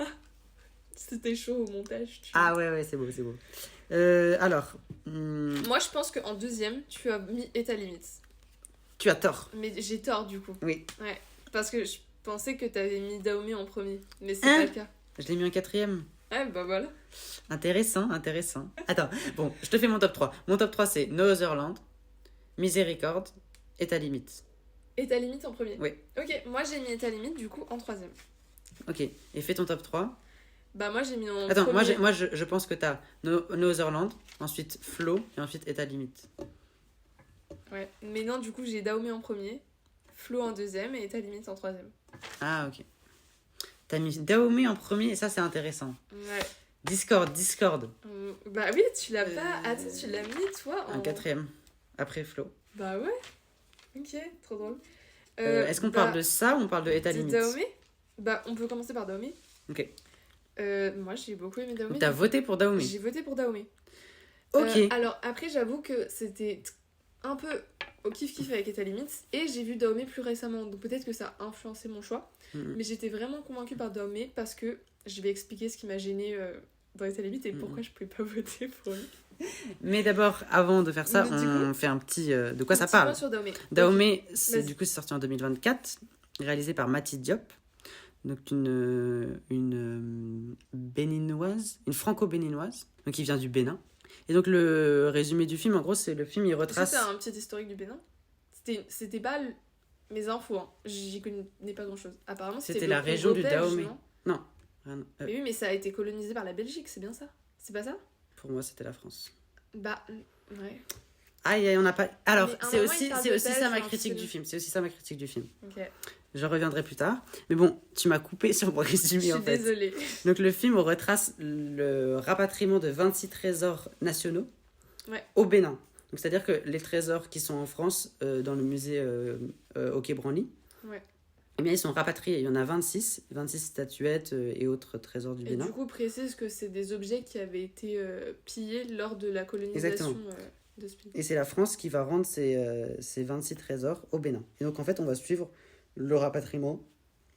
C'était chaud au montage.
Ah ouais, c'est beau. Alors...
Moi, je pense qu'en deuxième, tu as mis État Limite.
Tu as tort.
Mais j'ai tort, du coup.
Oui.
Ouais. Parce que je pensais que t'avais mis Dahomey en premier. Mais c'est pas le cas.
Je l'ai mis en quatrième.
Ouais, bah voilà.
Intéressant. Attends, bon, je te fais mon top 3. Mon top 3, c'est Northernland, Miséricorde, État Limite.
État Limite en premier.
Oui.
Ok, moi j'ai mis État Limite, du coup, en troisième.
Ok, et fais ton top 3.
Bah moi j'ai mis en
Attends,
premier.
moi je pense que t'as Northernland, ensuite Flow, et ensuite État Limite.
Ouais, mais non, du coup j'ai Dahomey en premier, Flo en deuxième et État Limite en troisième.
Ah, ok. T'as mis Dahomey en premier, et ça c'est intéressant.
Ouais.
Discord.
Bah oui, tu l'as pas... Attends, tu l'as mis toi en...
En quatrième, après Flow.
Bah ouais. Ok, trop drôle.
Est-ce qu'on parle de ça ou on parle de État Limite?
Dahomey. Bah on peut commencer par Dahomey.
Ok.
Moi j'ai beaucoup aimé Dahomey.
Donc t'as voté pour Dahomey?
J'ai voté pour Dahomey.
Ok.
Alors après j'avoue que c'était un peu au kiff-kiff avec État Limite et j'ai vu Dahomey plus récemment, donc peut-être que ça a influencé mon choix. Mais j'étais vraiment convaincue par Dahomey parce que je vais expliquer ce qui m'a gênée dans État Limite et pourquoi je pouvais pas voter pour lui.
Mais d'abord, avant de faire ça, on fait un petit... de quoi ça parle?
Sur Dahomey.
Dahomey,
Okay.
du coup, c'est sorti en 2024, réalisé par Mati Diop, donc une béninoise, une franco-béninoise, donc qui vient du Bénin. Et donc le résumé du film, en gros, c'est le film, il retrace...
C'était un petit historique du Bénin. C'était pas mes infos, hein. J'y connais pas grand-chose. Apparemment,
c'était la région du Dahomey. Non.
Mais oui, mais ça a été colonisé par la Belgique, c'est bien ça? C'est pas ça?
Pour moi, c'était la France.
Bah, ouais.
Aïe, on n'a pas... Alors, c'est aussi ça ma
Belge,
critique du film. C'est aussi ça ma critique du film.
Ok.
Je reviendrai plus tard. Mais bon, tu m'as coupé sur mon résumé, en fait.
Je suis désolée.
Donc, le film retrace le rapatriement de 26 trésors nationaux au Bénin. Donc, c'est-à-dire que les trésors qui sont en France, dans le musée au Quai Branly, eh bien, ils sont rapatriés. Il y en a 26 statuettes et autres trésors du Bénin.
Et du coup, précise que c'est des objets qui avaient été pillés lors de la colonisation de ce pays.
Et c'est la France qui va rendre ces 26 trésors au Bénin. Et donc, en fait, on va suivre le rapatriement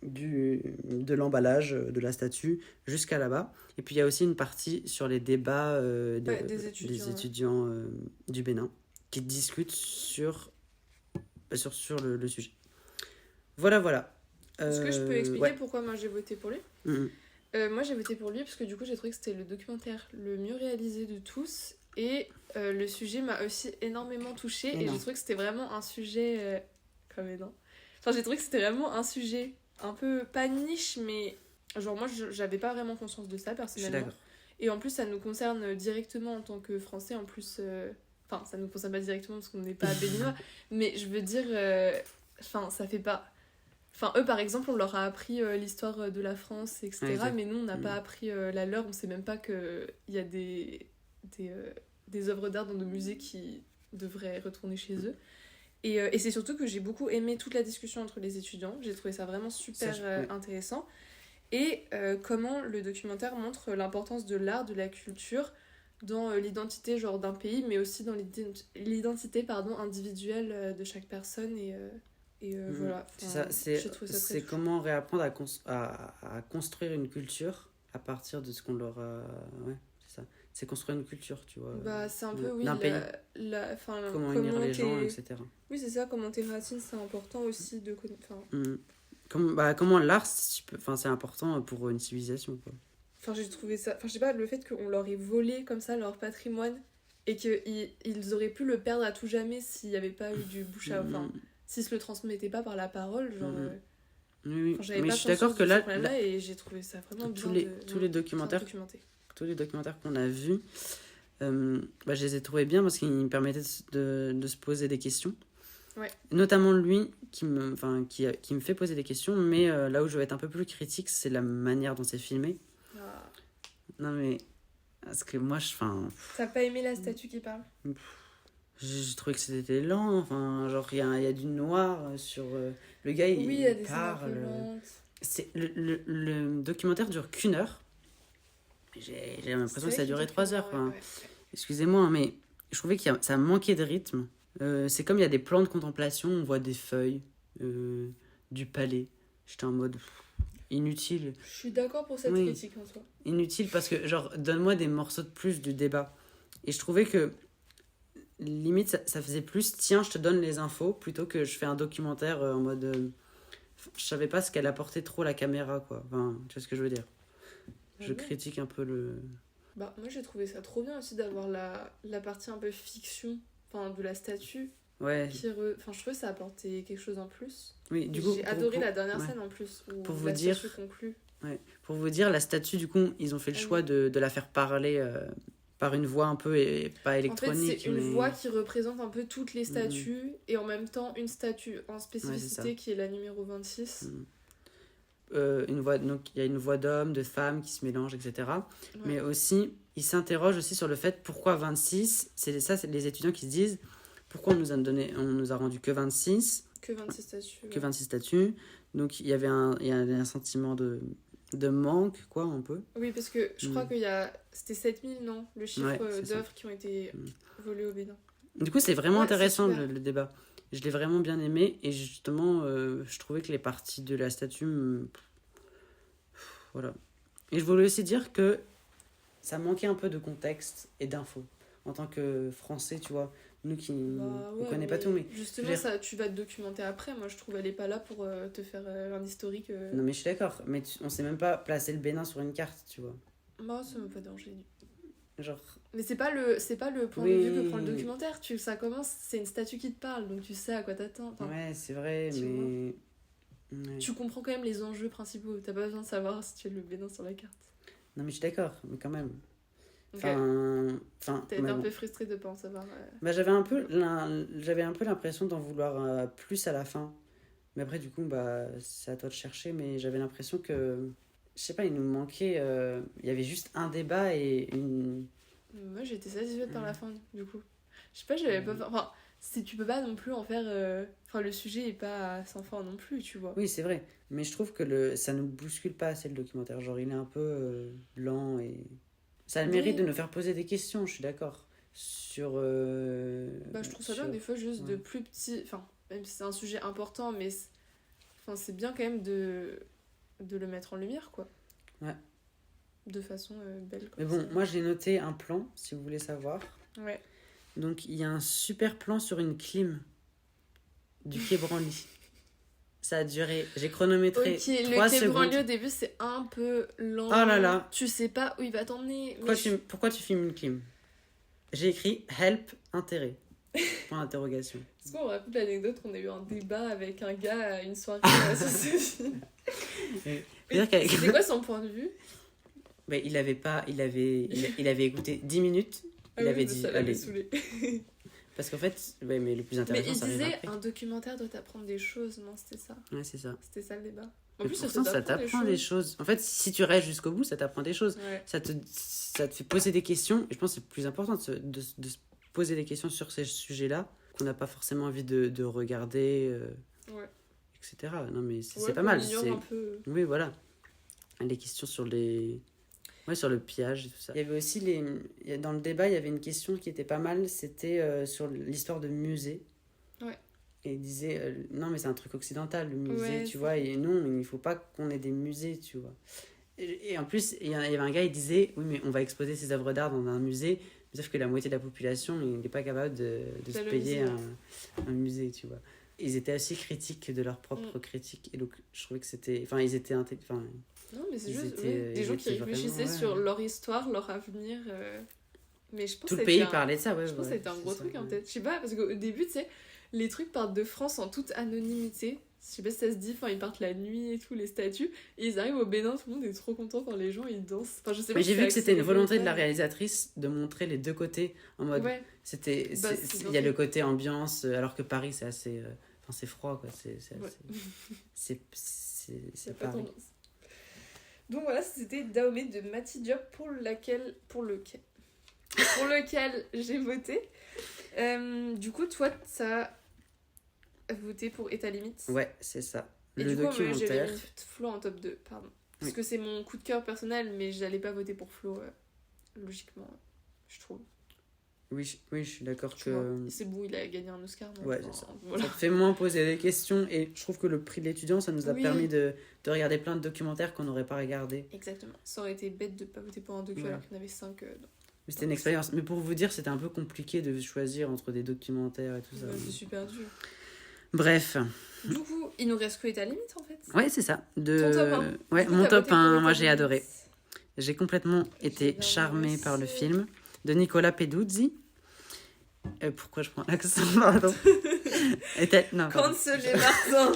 de l'emballage de la statue jusqu'à là-bas. Et puis, il y a aussi une partie sur les débats des étudiants du Bénin qui discutent sur le sujet. Voilà.
Est-ce que je peux expliquer pourquoi moi j'ai voté pour lui? Moi j'ai voté pour lui parce que du coup j'ai trouvé que c'était le documentaire le mieux réalisé de tous et le sujet m'a aussi énormément touchée et j'ai trouvé que c'était vraiment un sujet comme énorme. Enfin j'ai trouvé que c'était vraiment un sujet un peu pas niche mais genre moi j'avais pas vraiment conscience de ça personnellement. Je suis d'accord. Et en plus ça nous concerne directement en tant que Français en plus enfin ça nous concerne pas directement parce qu'on n'est pas béninois mais je veux dire enfin ça fait pas... Enfin, eux, par exemple, on leur a appris l'histoire de la France, etc.
Exact.
Mais nous, on n'a pas appris la leur. On sait même pas qu'il y a des œuvres d'art dans nos musées qui devraient retourner chez eux. Et c'est surtout que j'ai beaucoup aimé toute la discussion entre les étudiants. J'ai trouvé ça vraiment super intéressant. Et comment le documentaire montre l'importance de l'art, de la culture dans l'identité genre d'un pays, mais aussi dans l'identité individuelle de chaque personne. Et voilà,
c'est comment réapprendre à construire une culture à partir de ce qu'on leur a... Ouais, c'est ça. C'est construire une culture, tu vois.
Bah, c'est un peu,
d'un pays.
Comment
unir les gens, etc.
Oui, c'est ça, comment tes racines, c'est important aussi de connaître...
Comment l'art, c'est important pour une civilisation, quoi.
Enfin, j'ai trouvé ça... Enfin, je sais pas, le fait qu'on leur ait volé comme ça leur patrimoine et qu'ils auraient pu le perdre à tout jamais s'il n'y avait pas eu du bouche à... Enfin, si se le transmettait pas par la parole, genre...
Oui, mais je suis d'accord que là
et j'ai trouvé ça vraiment
tous les documentaires qu'on a vus, je les ai trouvés bien parce qu'ils me permettaient de se poser des questions. Notamment lui qui me fait poser des questions, mais là où je vais être un peu plus critique, c'est la manière dont c'est filmé. Non, mais. Parce que moi,
T'as pas aimé la statue qui parle?
j'ai trouvé que c'était lent. Enfin, genre, il y a du noir sur. Le gars,
Oui, il y a
il
des scènes un peu
parle.
lentes.
Le documentaire dure qu'1 heure. J'ai l'impression que ça a duré 3 heures. Enfin, excusez-moi, hein, mais je trouvais que ça manquait de rythme. C'est comme il y a des plans de contemplation, on voit des feuilles, du palais. J'étais en mode inutile.
Je suis d'accord pour cette
Oui.
critique en soi.
Inutile parce que, genre, donne-moi des morceaux de plus du débat. Et je trouvais que, limite, ça faisait plus, tiens, je te donne les infos, plutôt que je fais un documentaire en mode. Je savais pas ce qu'elle apportait trop la caméra, quoi. Enfin, tu vois ce que je veux dire. Je critique un peu le.
Bah, moi j'ai trouvé ça trop bien aussi d'avoir la partie un peu fiction, enfin de la statue.
Ouais.
Enfin, je trouvais que ça apportait quelque chose en plus.
Oui, du coup.
J'ai adoré la dernière scène en plus, où
pour vous
la
dire,
statue conclut.
Ouais. Pour vous dire, la statue, du coup, ils ont fait le choix de la faire parler par une voix un peu pas électronique.
En fait, c'est une voix qui représente un peu toutes les statues et en même temps une statue en spécificité qui est la numéro 26.
Donc il y a une voix d'homme, de femme qui se mélange, etc. Ouais. Mais aussi, ils s'interrogent aussi sur le fait pourquoi 26. C'est les étudiants qui se disent pourquoi on nous a rendu que 26.
Que 26 statues.
Que 26 statues. Donc il y avait un sentiment de manque, quoi, un peu.
Oui, parce que je crois qu'il y a. C'était 7000, non? Le chiffre d'œuvres qui ont été volées au Bénin.
Du coup, c'est vraiment intéressant le débat. Je l'ai vraiment bien aimé et justement, je trouvais que les parties de la statue. Voilà. Et je voulais aussi dire que ça manquait un peu de contexte et d'infos. En tant que Français, tu vois, nous qui ne connaissons pas tout. Mais
justement, ça, tu vas te documenter après. Moi, je trouve qu'elle n'est pas là pour te faire un historique.
Non, mais je suis d'accord. Mais on ne sait même pas placer le Bénin sur une carte, tu vois.
Moi, ça me fait danger.
Genre...
Mais c'est pas le point de vue que prend le documentaire. Ça commence, c'est une statue qui te parle, donc tu sais à quoi t'attends. Enfin,
ouais, c'est vrai, mais...
Ouais. Tu comprends quand même les enjeux principaux. T'as pas besoin de savoir si tu as le Bénin sur la carte.
Non, mais je suis d'accord, mais quand même.
Okay. T'as été un peu frustrée de pas en savoir.
Bah, j'avais un peu l'impression d'en vouloir plus à la fin. Mais après, du coup, bah, c'est à toi de chercher. Mais j'avais l'impression que... Je sais pas, il nous manquait... Il y avait juste un débat et une...
Moi, j'ai été satisfaite par la fin, du coup. Je sais pas, j'avais pas... Enfin, tu peux pas non plus en faire... Enfin, le sujet est pas sans fin non plus, tu vois.
Oui, c'est vrai. Mais je trouve que ça nous bouscule pas assez, le documentaire. Genre, il est un peu lent et... Ça a le mérite de nous faire poser des questions, je suis d'accord. Sur...
Bah, je trouve ça bien, des fois, juste de plus petits... Enfin, même si c'est un sujet important, mais... Enfin, c'est bien quand même de le mettre en lumière, quoi.
Ouais.
De façon belle.
Mais bon, moi, j'ai noté un plan, si vous voulez savoir.
Ouais.
Donc, il y a un super plan sur une clim du Quai Branly. Ça a duré... J'ai chronométré 3 secondes.
Le Quai Branly, au début, c'est un peu lent.
Oh là là.
Tu sais pas où il va t'emmener.
Pourquoi tu filmes une clim? J'ai écrit « Help, intérêt ». Point d'interrogation.
Est-ce qu'on raconte l'anecdote qu'on a eu un débat avec un gars à une soirée sur ce film? C'était quoi son point de vue?
Mais il avait écouté 10 minutes. Il avait dit...
Ça l'avait saoulé.
Parce qu'en fait, mais le plus intéressant,
mais il disait un documentaire doit t'apprendre des choses, non? C'était ça?
Ouais, c'est ça.
C'était ça le débat.
En plus, pourtant, ça t'apprend des choses. En fait, si tu restes jusqu'au bout, ça t'apprend des choses. Ouais. Ça te fait poser des questions. Et je pense que c'est plus important de se poser des questions sur ces sujets-là qu'on n'a pas forcément envie de regarder, etc. Non, mais c'est pas mal.
Un peu.
Oui, voilà. Les questions sur les... Ouais, sur le pillage et tout ça. Il y avait aussi dans le débat, il y avait une question qui était pas mal, c'était sur l'histoire de musée. Ouais. Et il disait, non mais c'est un truc occidental, le musée, tu vois, et non, il faut pas qu'on ait des musées, tu vois. Et en plus, il y avait un gars, il disait, oui mais on va exposer ces œuvres d'art dans un musée, sauf que la moitié de la population, il n'est pas capable de se payer un musée, tu vois. Ils étaient assez critiques de leur propre critique, et donc je trouvais que c'était... Enfin, ils étaient...
Non, mais c'est juste des gens qui réfléchissaient sur leur histoire, leur avenir. Mais je pense
tout le pays parlait de ça,
Je pense que c'était un gros truc en tête. Je sais pas, parce qu'au début, tu sais, les trucs partent de France en toute anonymité. Je sais pas si ça se dit, enfin, ils partent la nuit et tout, les statues. Et ils arrivent au Bénin, tout le monde est trop content quand les gens ils dansent. Enfin, je sais pas.
Mais j'ai vu que c'était une volonté de la réalisatrice de montrer les deux côtés en mode. Ouais. Il y a le côté ambiance, alors que Paris c'est assez. Enfin, c'est froid quoi. C'est pas.
Donc voilà, c'était Dahomey de Mati Diop pour lequel j'ai voté. Du coup, toi, t'as voté pour Et ta limite.
Ouais, c'est ça.
Et
Le
du coup,
documentaire.
j'avais mis Flo en top 2, pardon. Parce que c'est mon coup de cœur personnel, mais j'allais pas voter pour Flo, logiquement, je trouve.
Oui, je suis d'accord
Tu
que...
vois, c'est beau, il a gagné un Oscar. Donc
Ouais, c'est ça.
Voilà.
Ça te fait moins poser des questions et je trouve que le prix de l'étudiant, ça nous a permis de regarder plein de documentaires qu'on n'aurait pas regardés.
Exactement. Ça aurait été bête de pas voter pour un docu alors qu'il y en avait 5.
Mais c'était une expérience. Mais pour vous dire, c'était un peu compliqué de choisir entre des documentaires et tout ça.
C'est super dur.
Bref.
Du coup, il nous reste que Et ta limite en fait.
Ouais, c'est ça.
Ton top 1.
Ouais,
Du coup,
mon
t'as
top
voté pour
1,
Et
moi
ta
j'ai adoré.
limite.
J'ai complètement été
bien
charmée
aussi.
par le film de Nicola Peduzzi. Pourquoi je prends l'accent, pardon. Non, pardon.
Cancel les Martin.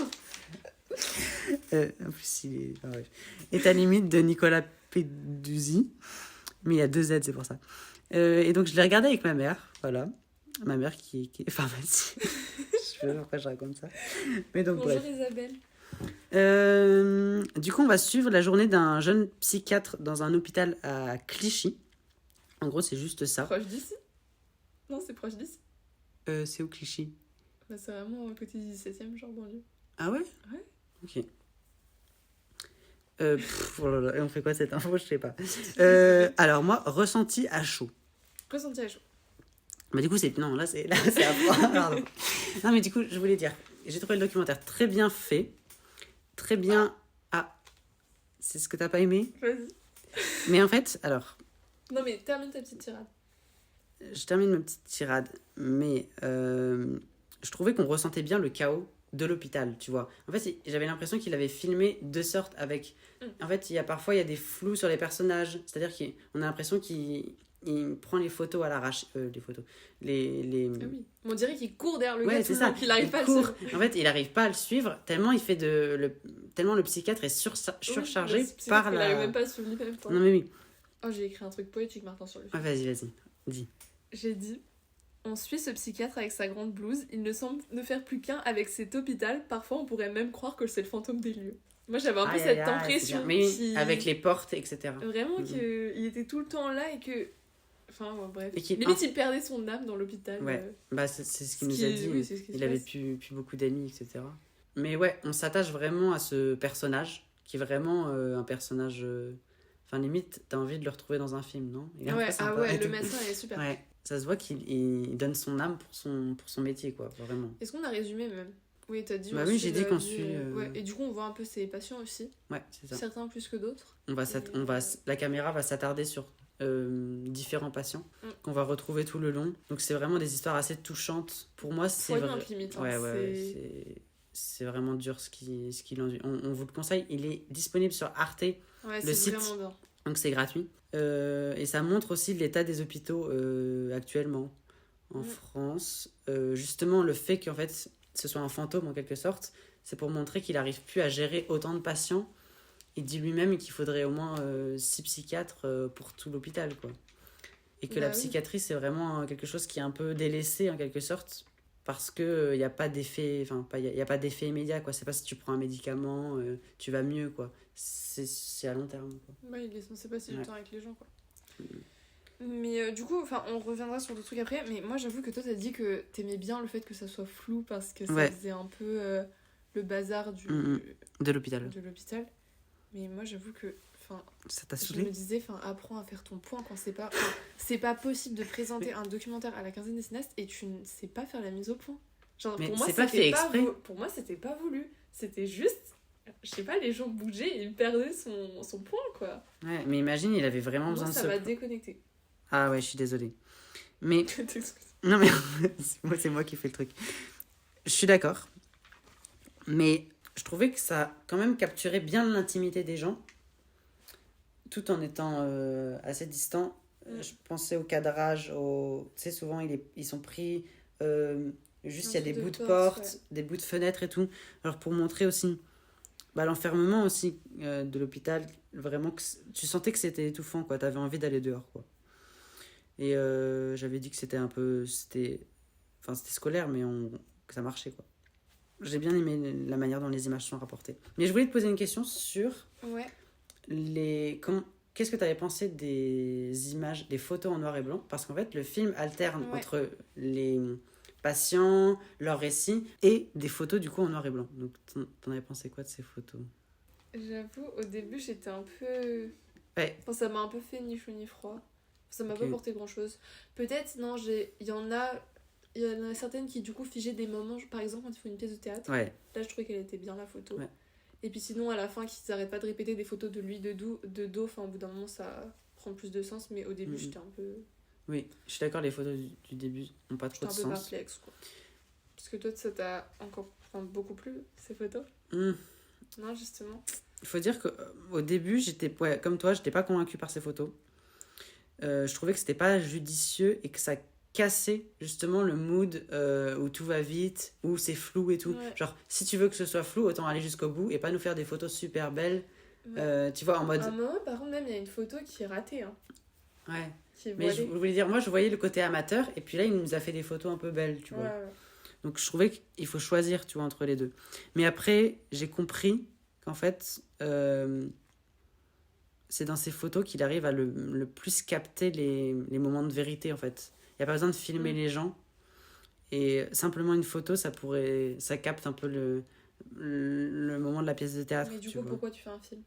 En plus, il est... bref. Et ta limite de Nicolas Peduzzi. Mais il y a 2 Z, c'est pour ça. Et donc, je l'ai regardé avec ma mère. Voilà. Ma mère qui est pharmacie. Je sais pas pourquoi je raconte ça. Mais donc,
Bonjour
bref.
Isabelle.
Du coup, on va suivre la journée d'un jeune psychiatre dans un hôpital à Clichy. En gros, c'est juste ça.
Proche d'ici. Non, c'est proche d'ici.
C'est où Clichy?
Bah, c'est vraiment à côté du 17ème, genre banlieue.
Ah ouais?
Ouais.
Ok. Oh là là, et on fait quoi cette info? Je sais pas. Alors moi, ressenti à chaud.
Ressenti à chaud.
Bah du coup, non, là c'est à froid. Pardon. Non mais du coup, je voulais dire, j'ai trouvé le documentaire très bien fait. Très bien... Ah, c'est ce que t'as pas aimé?
Vas-y.
Mais en fait, alors...
Non mais termine ta petite tirade.
Je termine ma petite tirade, mais je trouvais qu'on ressentait bien le chaos de l'hôpital, tu vois. En fait, j'avais l'impression qu'il avait filmé de sorte avec... En fait, parfois, il y a des flous sur les personnages, c'est-à-dire qu'on a l'impression qu'il prend les photos à l'arrache. Les photos.
Ah oui. On dirait qu'il court derrière le
ouais,
gars,
c'est ça.
qu'il n'arrive pas à le
court.
suivre.
En fait, il n'arrive pas à le suivre, tellement il fait tellement le psychiatre est surchargé par
Il
la...
n'arrive même pas à suivre lui-même.
Non mais oui.
Oh, j'ai écrit un truc poétique, Martin, sur le film.
Vas-y, dis.
J'ai dit... On suit ce psychiatre avec sa grande blouse. Il ne semble ne faire plus qu'un avec cet hôpital. Parfois, on pourrait même croire que c'est le fantôme des lieux. Moi, j'avais un peu cette impression.
Mais avec les portes, etc.
Vraiment qu'il était tout le temps là et que... Enfin, bref. Limite, il perdait son âme dans l'hôpital.
Ouais, bah c'est ce qu'il nous a dit.
Oui, c'est ce qui
il avait plus beaucoup d'amis, etc. Mais ouais, on s'attache vraiment à ce personnage, qui est vraiment un personnage... Enfin, limite, t'as envie de le retrouver dans un film, non?
Le médecin, il est super.
Ouais, ça se voit qu'il donne son âme pour son métier, quoi, vraiment.
Est-ce qu'on a résumé même? Oui, t'as dit.
Bah oui, j'ai dit qu'on suit...
Ouais, et du coup, on voit un peu ses patients aussi.
Ouais, c'est ça.
Certains plus que d'autres.
La caméra va s'attarder sur différents patients qu'on va retrouver tout le long. Donc c'est vraiment des histoires assez touchantes. Pour moi, c'est vrai.
Limite,
c'est vraiment dur ce qu'il en dit. On vous le conseille. Il est disponible sur Arte, le site.
Vraiment bien.
Donc c'est gratuit. Et ça montre aussi l'état des hôpitaux actuellement en France. Justement, le fait qu'en fait ce soit un fantôme en quelque sorte, c'est pour montrer qu'il n'arrive plus à gérer autant de patients. Il dit lui-même qu'il faudrait au moins 6 psychiatres pour tout l'hôpital, quoi. Et que la psychiatrie, c'est vraiment quelque chose qui est un peu délaissé en quelque sorte, parce qu'il n'y a pas d'effet, y a pas d'effet immédiat, quoi. C'est pas si tu prends un médicament, tu vas mieux, quoi. C'est à long terme, quoi.
Ouais, il est censé passer du temps avec les gens, quoi. Mais du coup, on reviendra sur d'autres trucs après, mais moi j'avoue que toi t'as dit que t'aimais bien le fait que ça soit flou parce que ça faisait un peu le bazar
de l'hôpital.
Mais moi j'avoue que
ça t'a
je
saoulé?
me disais apprends à faire ton point quand c'est pas possible de présenter un documentaire à la quinzaine des cinéastes et tu ne sais pas faire la mise au point. Genre
mais
pour moi
c'est pas fait exprès.
Pour moi c'était pas voulu, c'était juste je sais pas, les gens bougeaient et il perdait son point, quoi.
Ouais, mais imagine, il avait vraiment besoin de
ça m'a déconnecté.
Ah ouais, je suis désolée. Mais... non mais c'est moi qui fais le truc. Je suis d'accord. Mais je trouvais que ça quand même capturait bien l'intimité des gens, tout en étant assez distant. Je pensais au cadrage, tu sais, souvent ils sont pris... juste il y a des bouts de porte, des bouts de fenêtres et tout. Alors pour montrer aussi... l'enfermement aussi de l'hôpital, vraiment, tu sentais que c'était étouffant, quoi. T'avais envie d'aller dehors, quoi. Et j'avais dit que c'était un peu... C'était scolaire, mais que ça marchait, quoi. J'ai bien aimé la manière dont les images sont rapportées. Mais je voulais te poser une question sur Qu'est-ce que tu avais pensé des images, des photos en noir et blanc? Parce qu'en fait, le film alterne
Ouais.
entre les patients, leurs récits et des photos du coup en noir et blanc. Donc, t'en avais pensé quoi de ces photos?
J'avoue, au début, j'étais un peu...
Ouais,
Enfin, ça m'a un peu fait ni chaud ni froid. Ça m'a
ok.
pas porté grand-chose. Peut-être, non, il y en a certaines qui, du coup, figeaient des moments. Par exemple, quand ils font une pièce de théâtre.
Ouais,
Là, je trouvais qu'elle était bien, la photo.
Ouais.
Et puis sinon, à la fin, qu'ils arrêtent pas de répéter des photos de lui de dos. Enfin, au bout d'un moment, ça prend plus de sens. Mais au début,
Mhm.
j'étais un peu...
Oui, je suis d'accord, les photos du début n'ont pas trop
J'étais
de
un peu
sens.
perplexe, quoi. Parce que toi, ça t'a encore... Enfin, beaucoup plu, ces photos?
Hmm.
Non, justement.
Il faut dire qu'au début, comme toi, j'étais pas convaincue par ces photos. Je trouvais que c'était pas judicieux et que ça cassait justement le mood où tout va vite, où c'est flou et tout.
Ouais.
Genre, si tu veux que ce soit flou, autant aller jusqu'au bout et pas nous faire des photos super belles.
Ouais.
Tu vois, en mode.
À un moment, par contre, même, il y a une photo qui est ratée, hein.
Ouais.
Qui est
Mais je
voilée.
voulais dire, moi, je voyais le côté amateur et puis là, il nous a fait des photos un peu belles, tu vois.
Ouais.
Donc, je trouvais qu'il faut choisir, tu vois, entre les deux. Mais après, j'ai compris qu'en fait, c'est dans ces photos qu'il arrive à le plus capter les moments de vérité, en fait. Il n'y a pas besoin de filmer les gens. Et simplement une photo, ça capte un peu le moment de la pièce de théâtre.
Mais du
tu
coup,
vois.
pourquoi tu fais un film?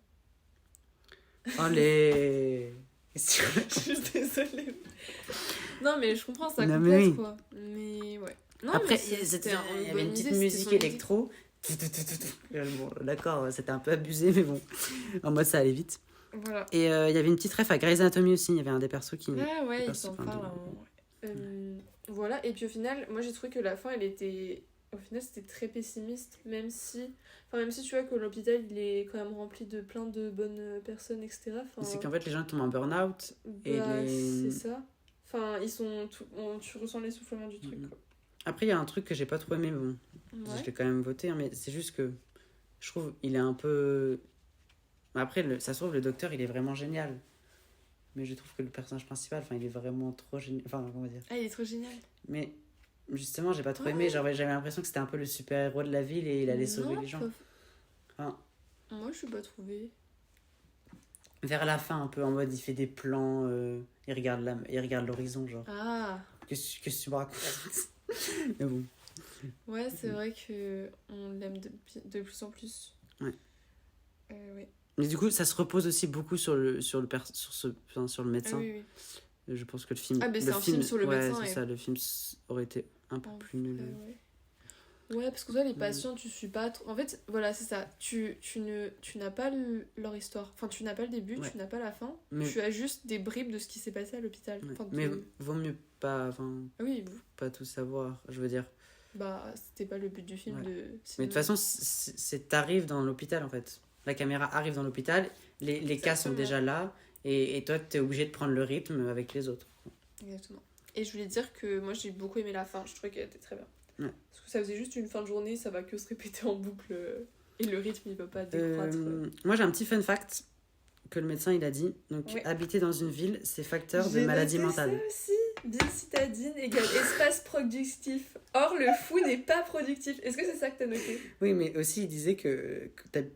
Oh, les.
Je suis désolée. Non, mais je comprends, ça
Non, mais
complète,
oui.
quoi. Mais ouais. Non,
Après,
mais c'était
il y
une
avait une
bonne
petite
idée,
musique
c'était son idée.
électro. Bon, d'accord, c'était un peu abusé, mais bon. En mode, ça allait vite.
Voilà.
Et il y avait une petite ref à Grey's Anatomy aussi. Il y avait un des persos qui.
Ah ouais,
des
il
persos,
s'en
enfin,
parle à un moment. Voilà, et puis au final, moi j'ai trouvé que la fin, elle était... Au final, c'était très pessimiste, même si tu vois que l'hôpital, il est quand même rempli de plein de bonnes personnes, etc. Enfin,
C'est qu'en fait, les gens tombent en burn-out. Et
c'est ça. Enfin, tu ressens l'essoufflement du truc, quoi.
Après, il y a un truc que j'ai pas trop aimé. Bon,
Ouais.
je l'ai quand même voté, hein, mais c'est juste que je trouve il est un peu. Après, ça se trouve, le docteur, il est vraiment génial. Mais je trouve que le personnage principal, enfin, il est vraiment trop génial. Enfin, comment dire.
Ah, il est trop génial.
Mais justement, j'ai pas trop
Ouais.
aimé. Genre, j'avais l'impression que c'était un peu le super-héros de la ville et il allait sauver
Non,
les gens. Enfin,
moi, je suis pas trouvée.
vers la fin, un peu en mode, il fait des plans, il regarde l'horizon, genre.
Ah,
Qu'est-ce que tu me racontes? Mais bon.
ouais, c'est vrai que on l'aime de plus en plus.
Ouais.
Ouais.
Mais du coup, ça se repose aussi beaucoup sur le médecin.
Ah oui, oui.
Je pense que le film.
Ah, mais c'est un film sur le
ouais,
médecin,
c'est
et-
ça, le film aurait été un peu
En
plus nul.
vrai, ouais. Ouais, parce que toi, les patients, tu suis pas trop. En fait, voilà, c'est ça. Tu n'as pas leur histoire. Enfin, tu n'as pas le début,
Ouais.
tu n'as pas la fin.
Mais-
Tu as juste des bribes de ce qui s'est passé à l'hôpital.
Ouais.
Enfin,
Mais vaut mieux pas,
Ah oui,
pas tout savoir. Je veux dire.
bah, c'était pas le but du film
Ouais.
de.
Mais de
Sinon-
toute façon, t'arrives dans l'hôpital en fait. La caméra arrive dans l'hôpital, les cas sont
Exactement.
déjà là, et toi, t'es obligé de prendre le rythme avec les autres.
Exactement. Et je voulais dire que moi, j'ai beaucoup aimé la fin. Je trouvais qu'elle était très bien.
Ouais.
Parce que ça faisait juste une fin de journée, ça va que se répéter en boucle. Et le rythme, il va pas décroître.
Moi, j'ai un petit fun fact que le médecin il a dit. Donc,
Ouais.
habiter dans une ville, c'est facteur de
J'ai
maladie
noté
mentale.
ça aussi. Ville citadine égale espace productif. Or, le fou n'est pas productif. Est-ce que c'est ça que t'as noté?
Oui, mais aussi, il disait que t'avais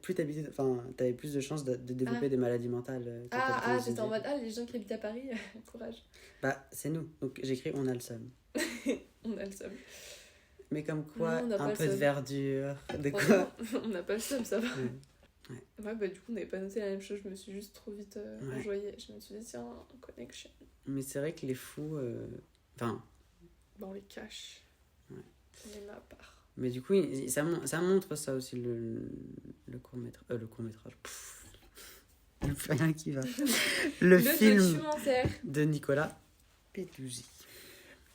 plus de chances de développer des maladies mentales.
Ah, j'étais en mode, les gens qui habitent à Paris, courage.
Bah, c'est nous. Donc, j'écris on a le seum.
On a le seum.
Mais comme quoi,
Non, on n'a pas
un
le
peu de
seum.
verdure. De quoi?
Franchement, on n'a pas le seum, ça va.
Ouais.
Ouais, bah du coup, on n'avait pas noté la même chose. Je me suis juste trop vite
Ouais.
enjoyée. Je me suis dit, tiens, connection.
Mais c'est vrai que les fous. Enfin.
Bah, on les cache.
Ouais.
On les met à part.
Mais du coup, ça montre ça aussi, le court-métrage. Le court-métrage. Il n'y a plus rien qui va. Le film
documentaire.
de Nicolas Pétouzy.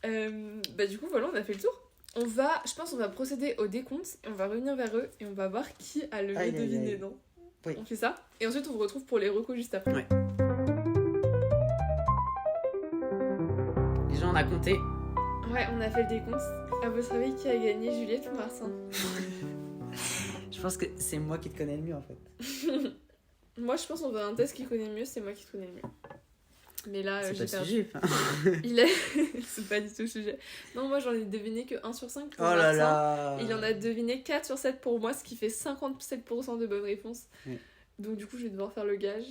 Bah du coup, voilà, on a fait le tour. Je pense qu'on va procéder au décompte et on va revenir vers eux et on va voir qui a le mieux
Aïe, aïe,
deviné,
aïe.
non?
Oui.
On fait ça et ensuite on vous retrouve pour les recos juste après.
Ouais. Déjà, on a compté.
Ouais, on a fait le décompte. À votre avis, qui a gagné, Juliette ou Martin?
Je pense que c'est moi qui te connais le mieux en fait.
Moi, je pense qu'on va un test qui connaît le mieux, c'est moi qui te connais le mieux. Mais là,
C'est
j'ai
pas le
perdu.
sujet. Enfin.
Il est... c'est pas du tout le sujet. Non, moi j'en ai deviné que 1 sur 5 pour
Oh là
Martin.
là.
Il en a deviné 4 sur 7 pour moi, ce qui fait 57% de bonnes réponses.
Oui.
Donc du coup, je vais devoir faire le gage.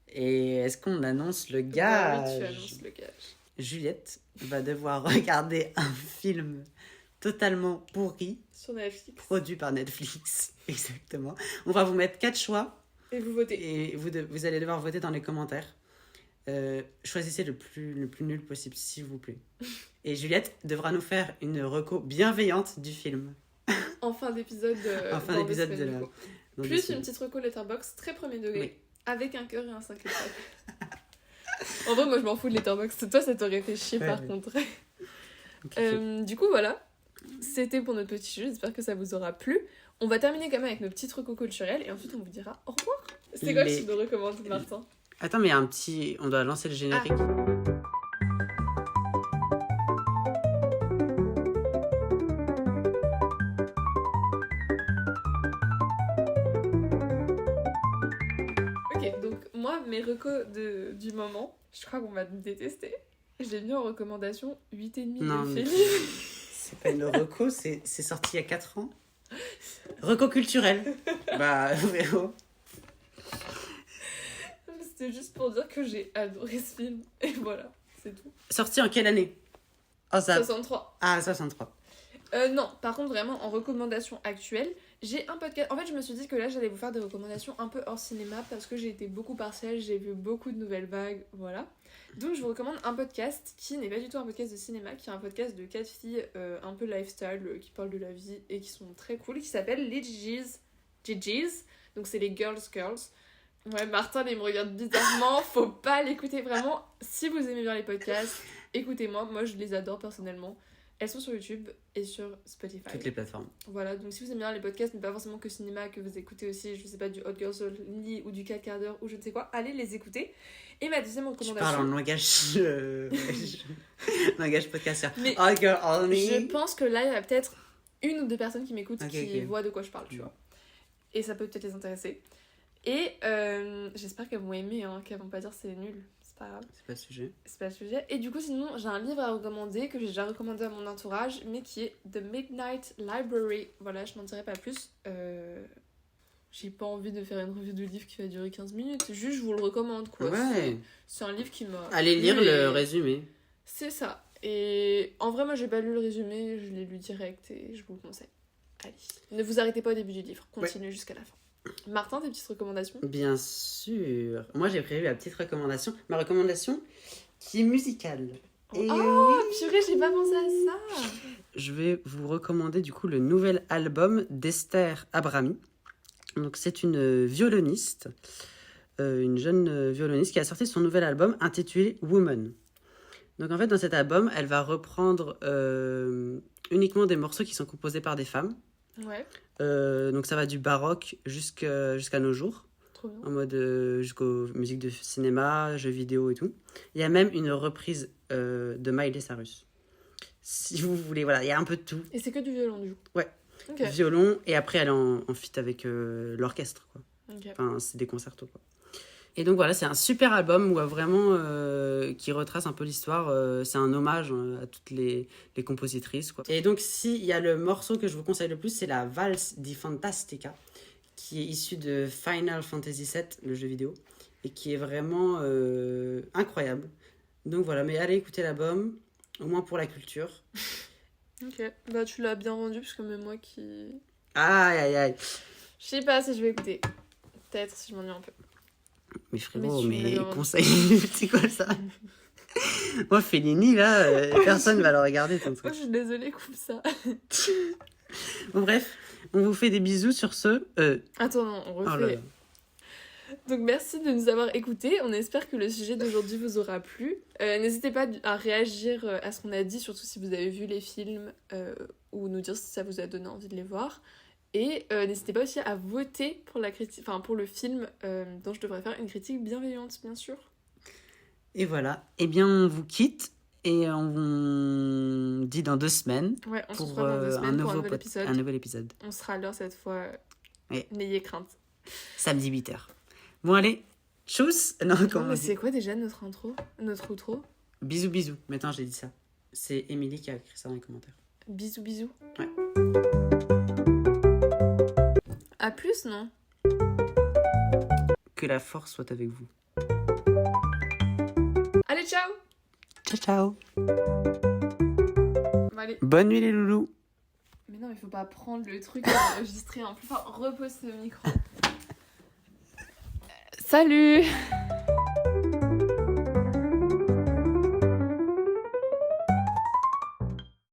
Et est-ce qu'on annonce le
Bah oui,
gage?
tu annonces le gage.
Juliette va devoir regarder un film totalement pourri,
Sur Netflix.
produit par Netflix. Exactement. On va vous mettre 4 choix
Et vous votez.
et vous allez devoir voter dans les commentaires. Choisissez le plus nul possible, s'il vous plaît. Et Juliette devra nous faire une reco bienveillante du film.
En fin d'épisode.
En fin
dans
d'épisode
deux
de
semaines,
la-
du coup.
dans deux
Plus
semaines.
une petite reco Letterboxd très premier degré.
Oui.
Avec un cœur et un 5 étoiles. En vrai, moi je m'en fous de Letterboxd. Toi, ça t'aurait fait chier
Ouais,
par
ouais.
contre.
Ok.
Du coup, voilà. C'était pour notre petit jeu. J'espère que ça vous aura plu. On va terminer quand même avec nos petites recos culturelles et ensuite on vous dira au revoir. C'était quoi le
Les-
type de recommande, Martin?
Attends, mais il y a un petit... On doit lancer le générique.
Ok, donc moi, mes recos du moment, je crois qu'on va me détester. J'ai mis en recommandation 8,5
Non,
de
mais
film.
c'est pas une reco, c'est sorti il y a 4 ans. Reco culturel. Bah, frérot.
C'était juste pour dire que j'ai adoré ce film. Et voilà, c'est tout.
Sorti en quelle année? Oh, ça...
63.
Ah, 63.
Non, par contre, vraiment, en recommandation actuelle, j'ai un podcast. En fait, je me suis dit que là, j'allais vous faire des recommandations un peu hors cinéma parce que j'ai été beaucoup partielle, j'ai vu beaucoup de nouvelles vagues, voilà. Donc, je vous recommande un podcast qui n'est pas du tout un podcast de cinéma, qui est un podcast de 4 filles un peu lifestyle, qui parlent de la vie et qui sont très cool, qui s'appelle les Gigi's. Gigi's. Donc, c'est les Girls. Ouais, Martin, il me regarde bizarrement, faut pas l'écouter vraiment. Si vous aimez bien les podcasts, écoutez-moi, moi je les adore personnellement. Elles sont sur YouTube et sur Spotify.
Toutes les plateformes.
Voilà, donc si vous aimez bien les podcasts, mais pas forcément que cinéma, que vous écoutez aussi, je sais pas, du Hot Girls Only ou du 4 quarts d'heure ou je ne sais quoi, allez les écouter. Et ma deuxième
Tu
recommandation...
parles en langage... langage podcasteur.
Mais
Oh, girl, only.
je pense que là, il y a peut-être une ou deux personnes qui m'écoutent
Ok,
qui
ok.
voient de quoi je parle, tu vois. Et ça peut peut-être les intéresser. Et j'espère qu'elles vont aimer, hein, qu'elles vont pas dire c'est nul, c'est pas grave.
C'est pas le sujet.
C'est pas le sujet. Et du coup, sinon, j'ai un livre à recommander que j'ai déjà recommandé à mon entourage, mais qui est The Midnight Library. Voilà, je n'en dirai pas plus. J'ai pas envie de faire une review de livre qui va durer 15 minutes. Juste, je vous le recommande, quoi.
Ouais.
C'est un livre qui m'a...
Allez lire
plu
le
et-
résumé.
C'est ça. Et en vrai, moi, j'ai pas lu le résumé, je l'ai lu direct et je vous le conseille. Allez. Ne vous arrêtez pas au début du livre, continuez jusqu'à la fin. Martin, tes petites recommandations?
Bien sûr. Moi, j'ai prévu la petite recommandation. Ma recommandation qui est musicale. Et
Oh, purée, j'ai pas pensé à ça.
je vais vous recommander du coup le nouvel album d'Esther Abrami. Donc c'est une violoniste, une jeune violoniste qui a sorti son nouvel album intitulé Woman. Donc en fait dans cet album, elle va reprendre uniquement des morceaux qui sont composés par des femmes.
Ouais,
Donc ça va du baroque jusqu'à nos jours,
trop bien.
en mode jusqu'aux musiques de cinéma, jeux vidéo et tout. Il y a même une reprise de Miley Cyrus. Si vous voulez, voilà, il y a un peu de tout.
Et c'est que du violon, du coup?
Ouais.
Ok.
Violon, et après elle est en feat avec l'orchestre, quoi.
Ok.
Enfin, c'est des concertos, quoi. Et donc voilà, c'est un super album où vraiment qui retrace un peu l'histoire. C'est un hommage à toutes les compositrices, quoi. Et donc, s'il y a le morceau que je vous conseille le plus, c'est la Valse di Fantastica, qui est issue de Final Fantasy VII, le jeu vidéo, et qui est vraiment incroyable. Donc voilà, mais allez écouter l'album, au moins pour la culture.
Ok. Bah, tu l'as bien rendu, parce que même moi qui...
Aïe, aïe, aïe.
Je sais pas si je vais écouter. Peut-être si je m'ennuie un peu.
Mais frérot,
Mais tu me
mais
l'as rendu.
conseil, c'est quoi ça? Moi, Fellini, là, personne va le regarder, ton
Oh,
truc.
je suis désolée, coupe ça.
Bon, bref, on vous fait des bisous sur ce.
Attends, non, on
Oh là
refait.
là.
Donc merci de nous avoir écoutés. On espère que le sujet d'aujourd'hui vous aura plu. N'hésitez pas à réagir à ce qu'on a dit, surtout si vous avez vu les films ou nous dire si ça vous a donné envie de les voir. Et n'hésitez pas aussi à voter pour pour le film dont je devrais faire une critique bienveillante, bien sûr.
Et voilà. Eh bien, on vous quitte et on vous dit dans 2 semaines
Ouais, on se
pour
retrouve dans 2 semaines pour un nouvel
pod-
épisode.
un nouvel épisode.
On sera à l'heure cette fois.
Oui.
N'ayez crainte.
Samedi 8h. Bon, allez. Tchuss. Non,
Non,
comment on
mais
dit
c'est quoi déjà notre intro? Notre outro?
Bisous, bisous. Maintenant, j'ai dit ça. C'est Émilie qui a écrit ça dans les commentaires.
Bisous, bisous.
Ouais.
À plus, non?
Que la force soit avec vous.
Allez, ciao!
Ciao, ciao.
Bon, allez.
Bonne nuit les loulous.
Mais non, il faut pas prendre le truc et enregistrer en plus fort. Repose ce micro. Salut!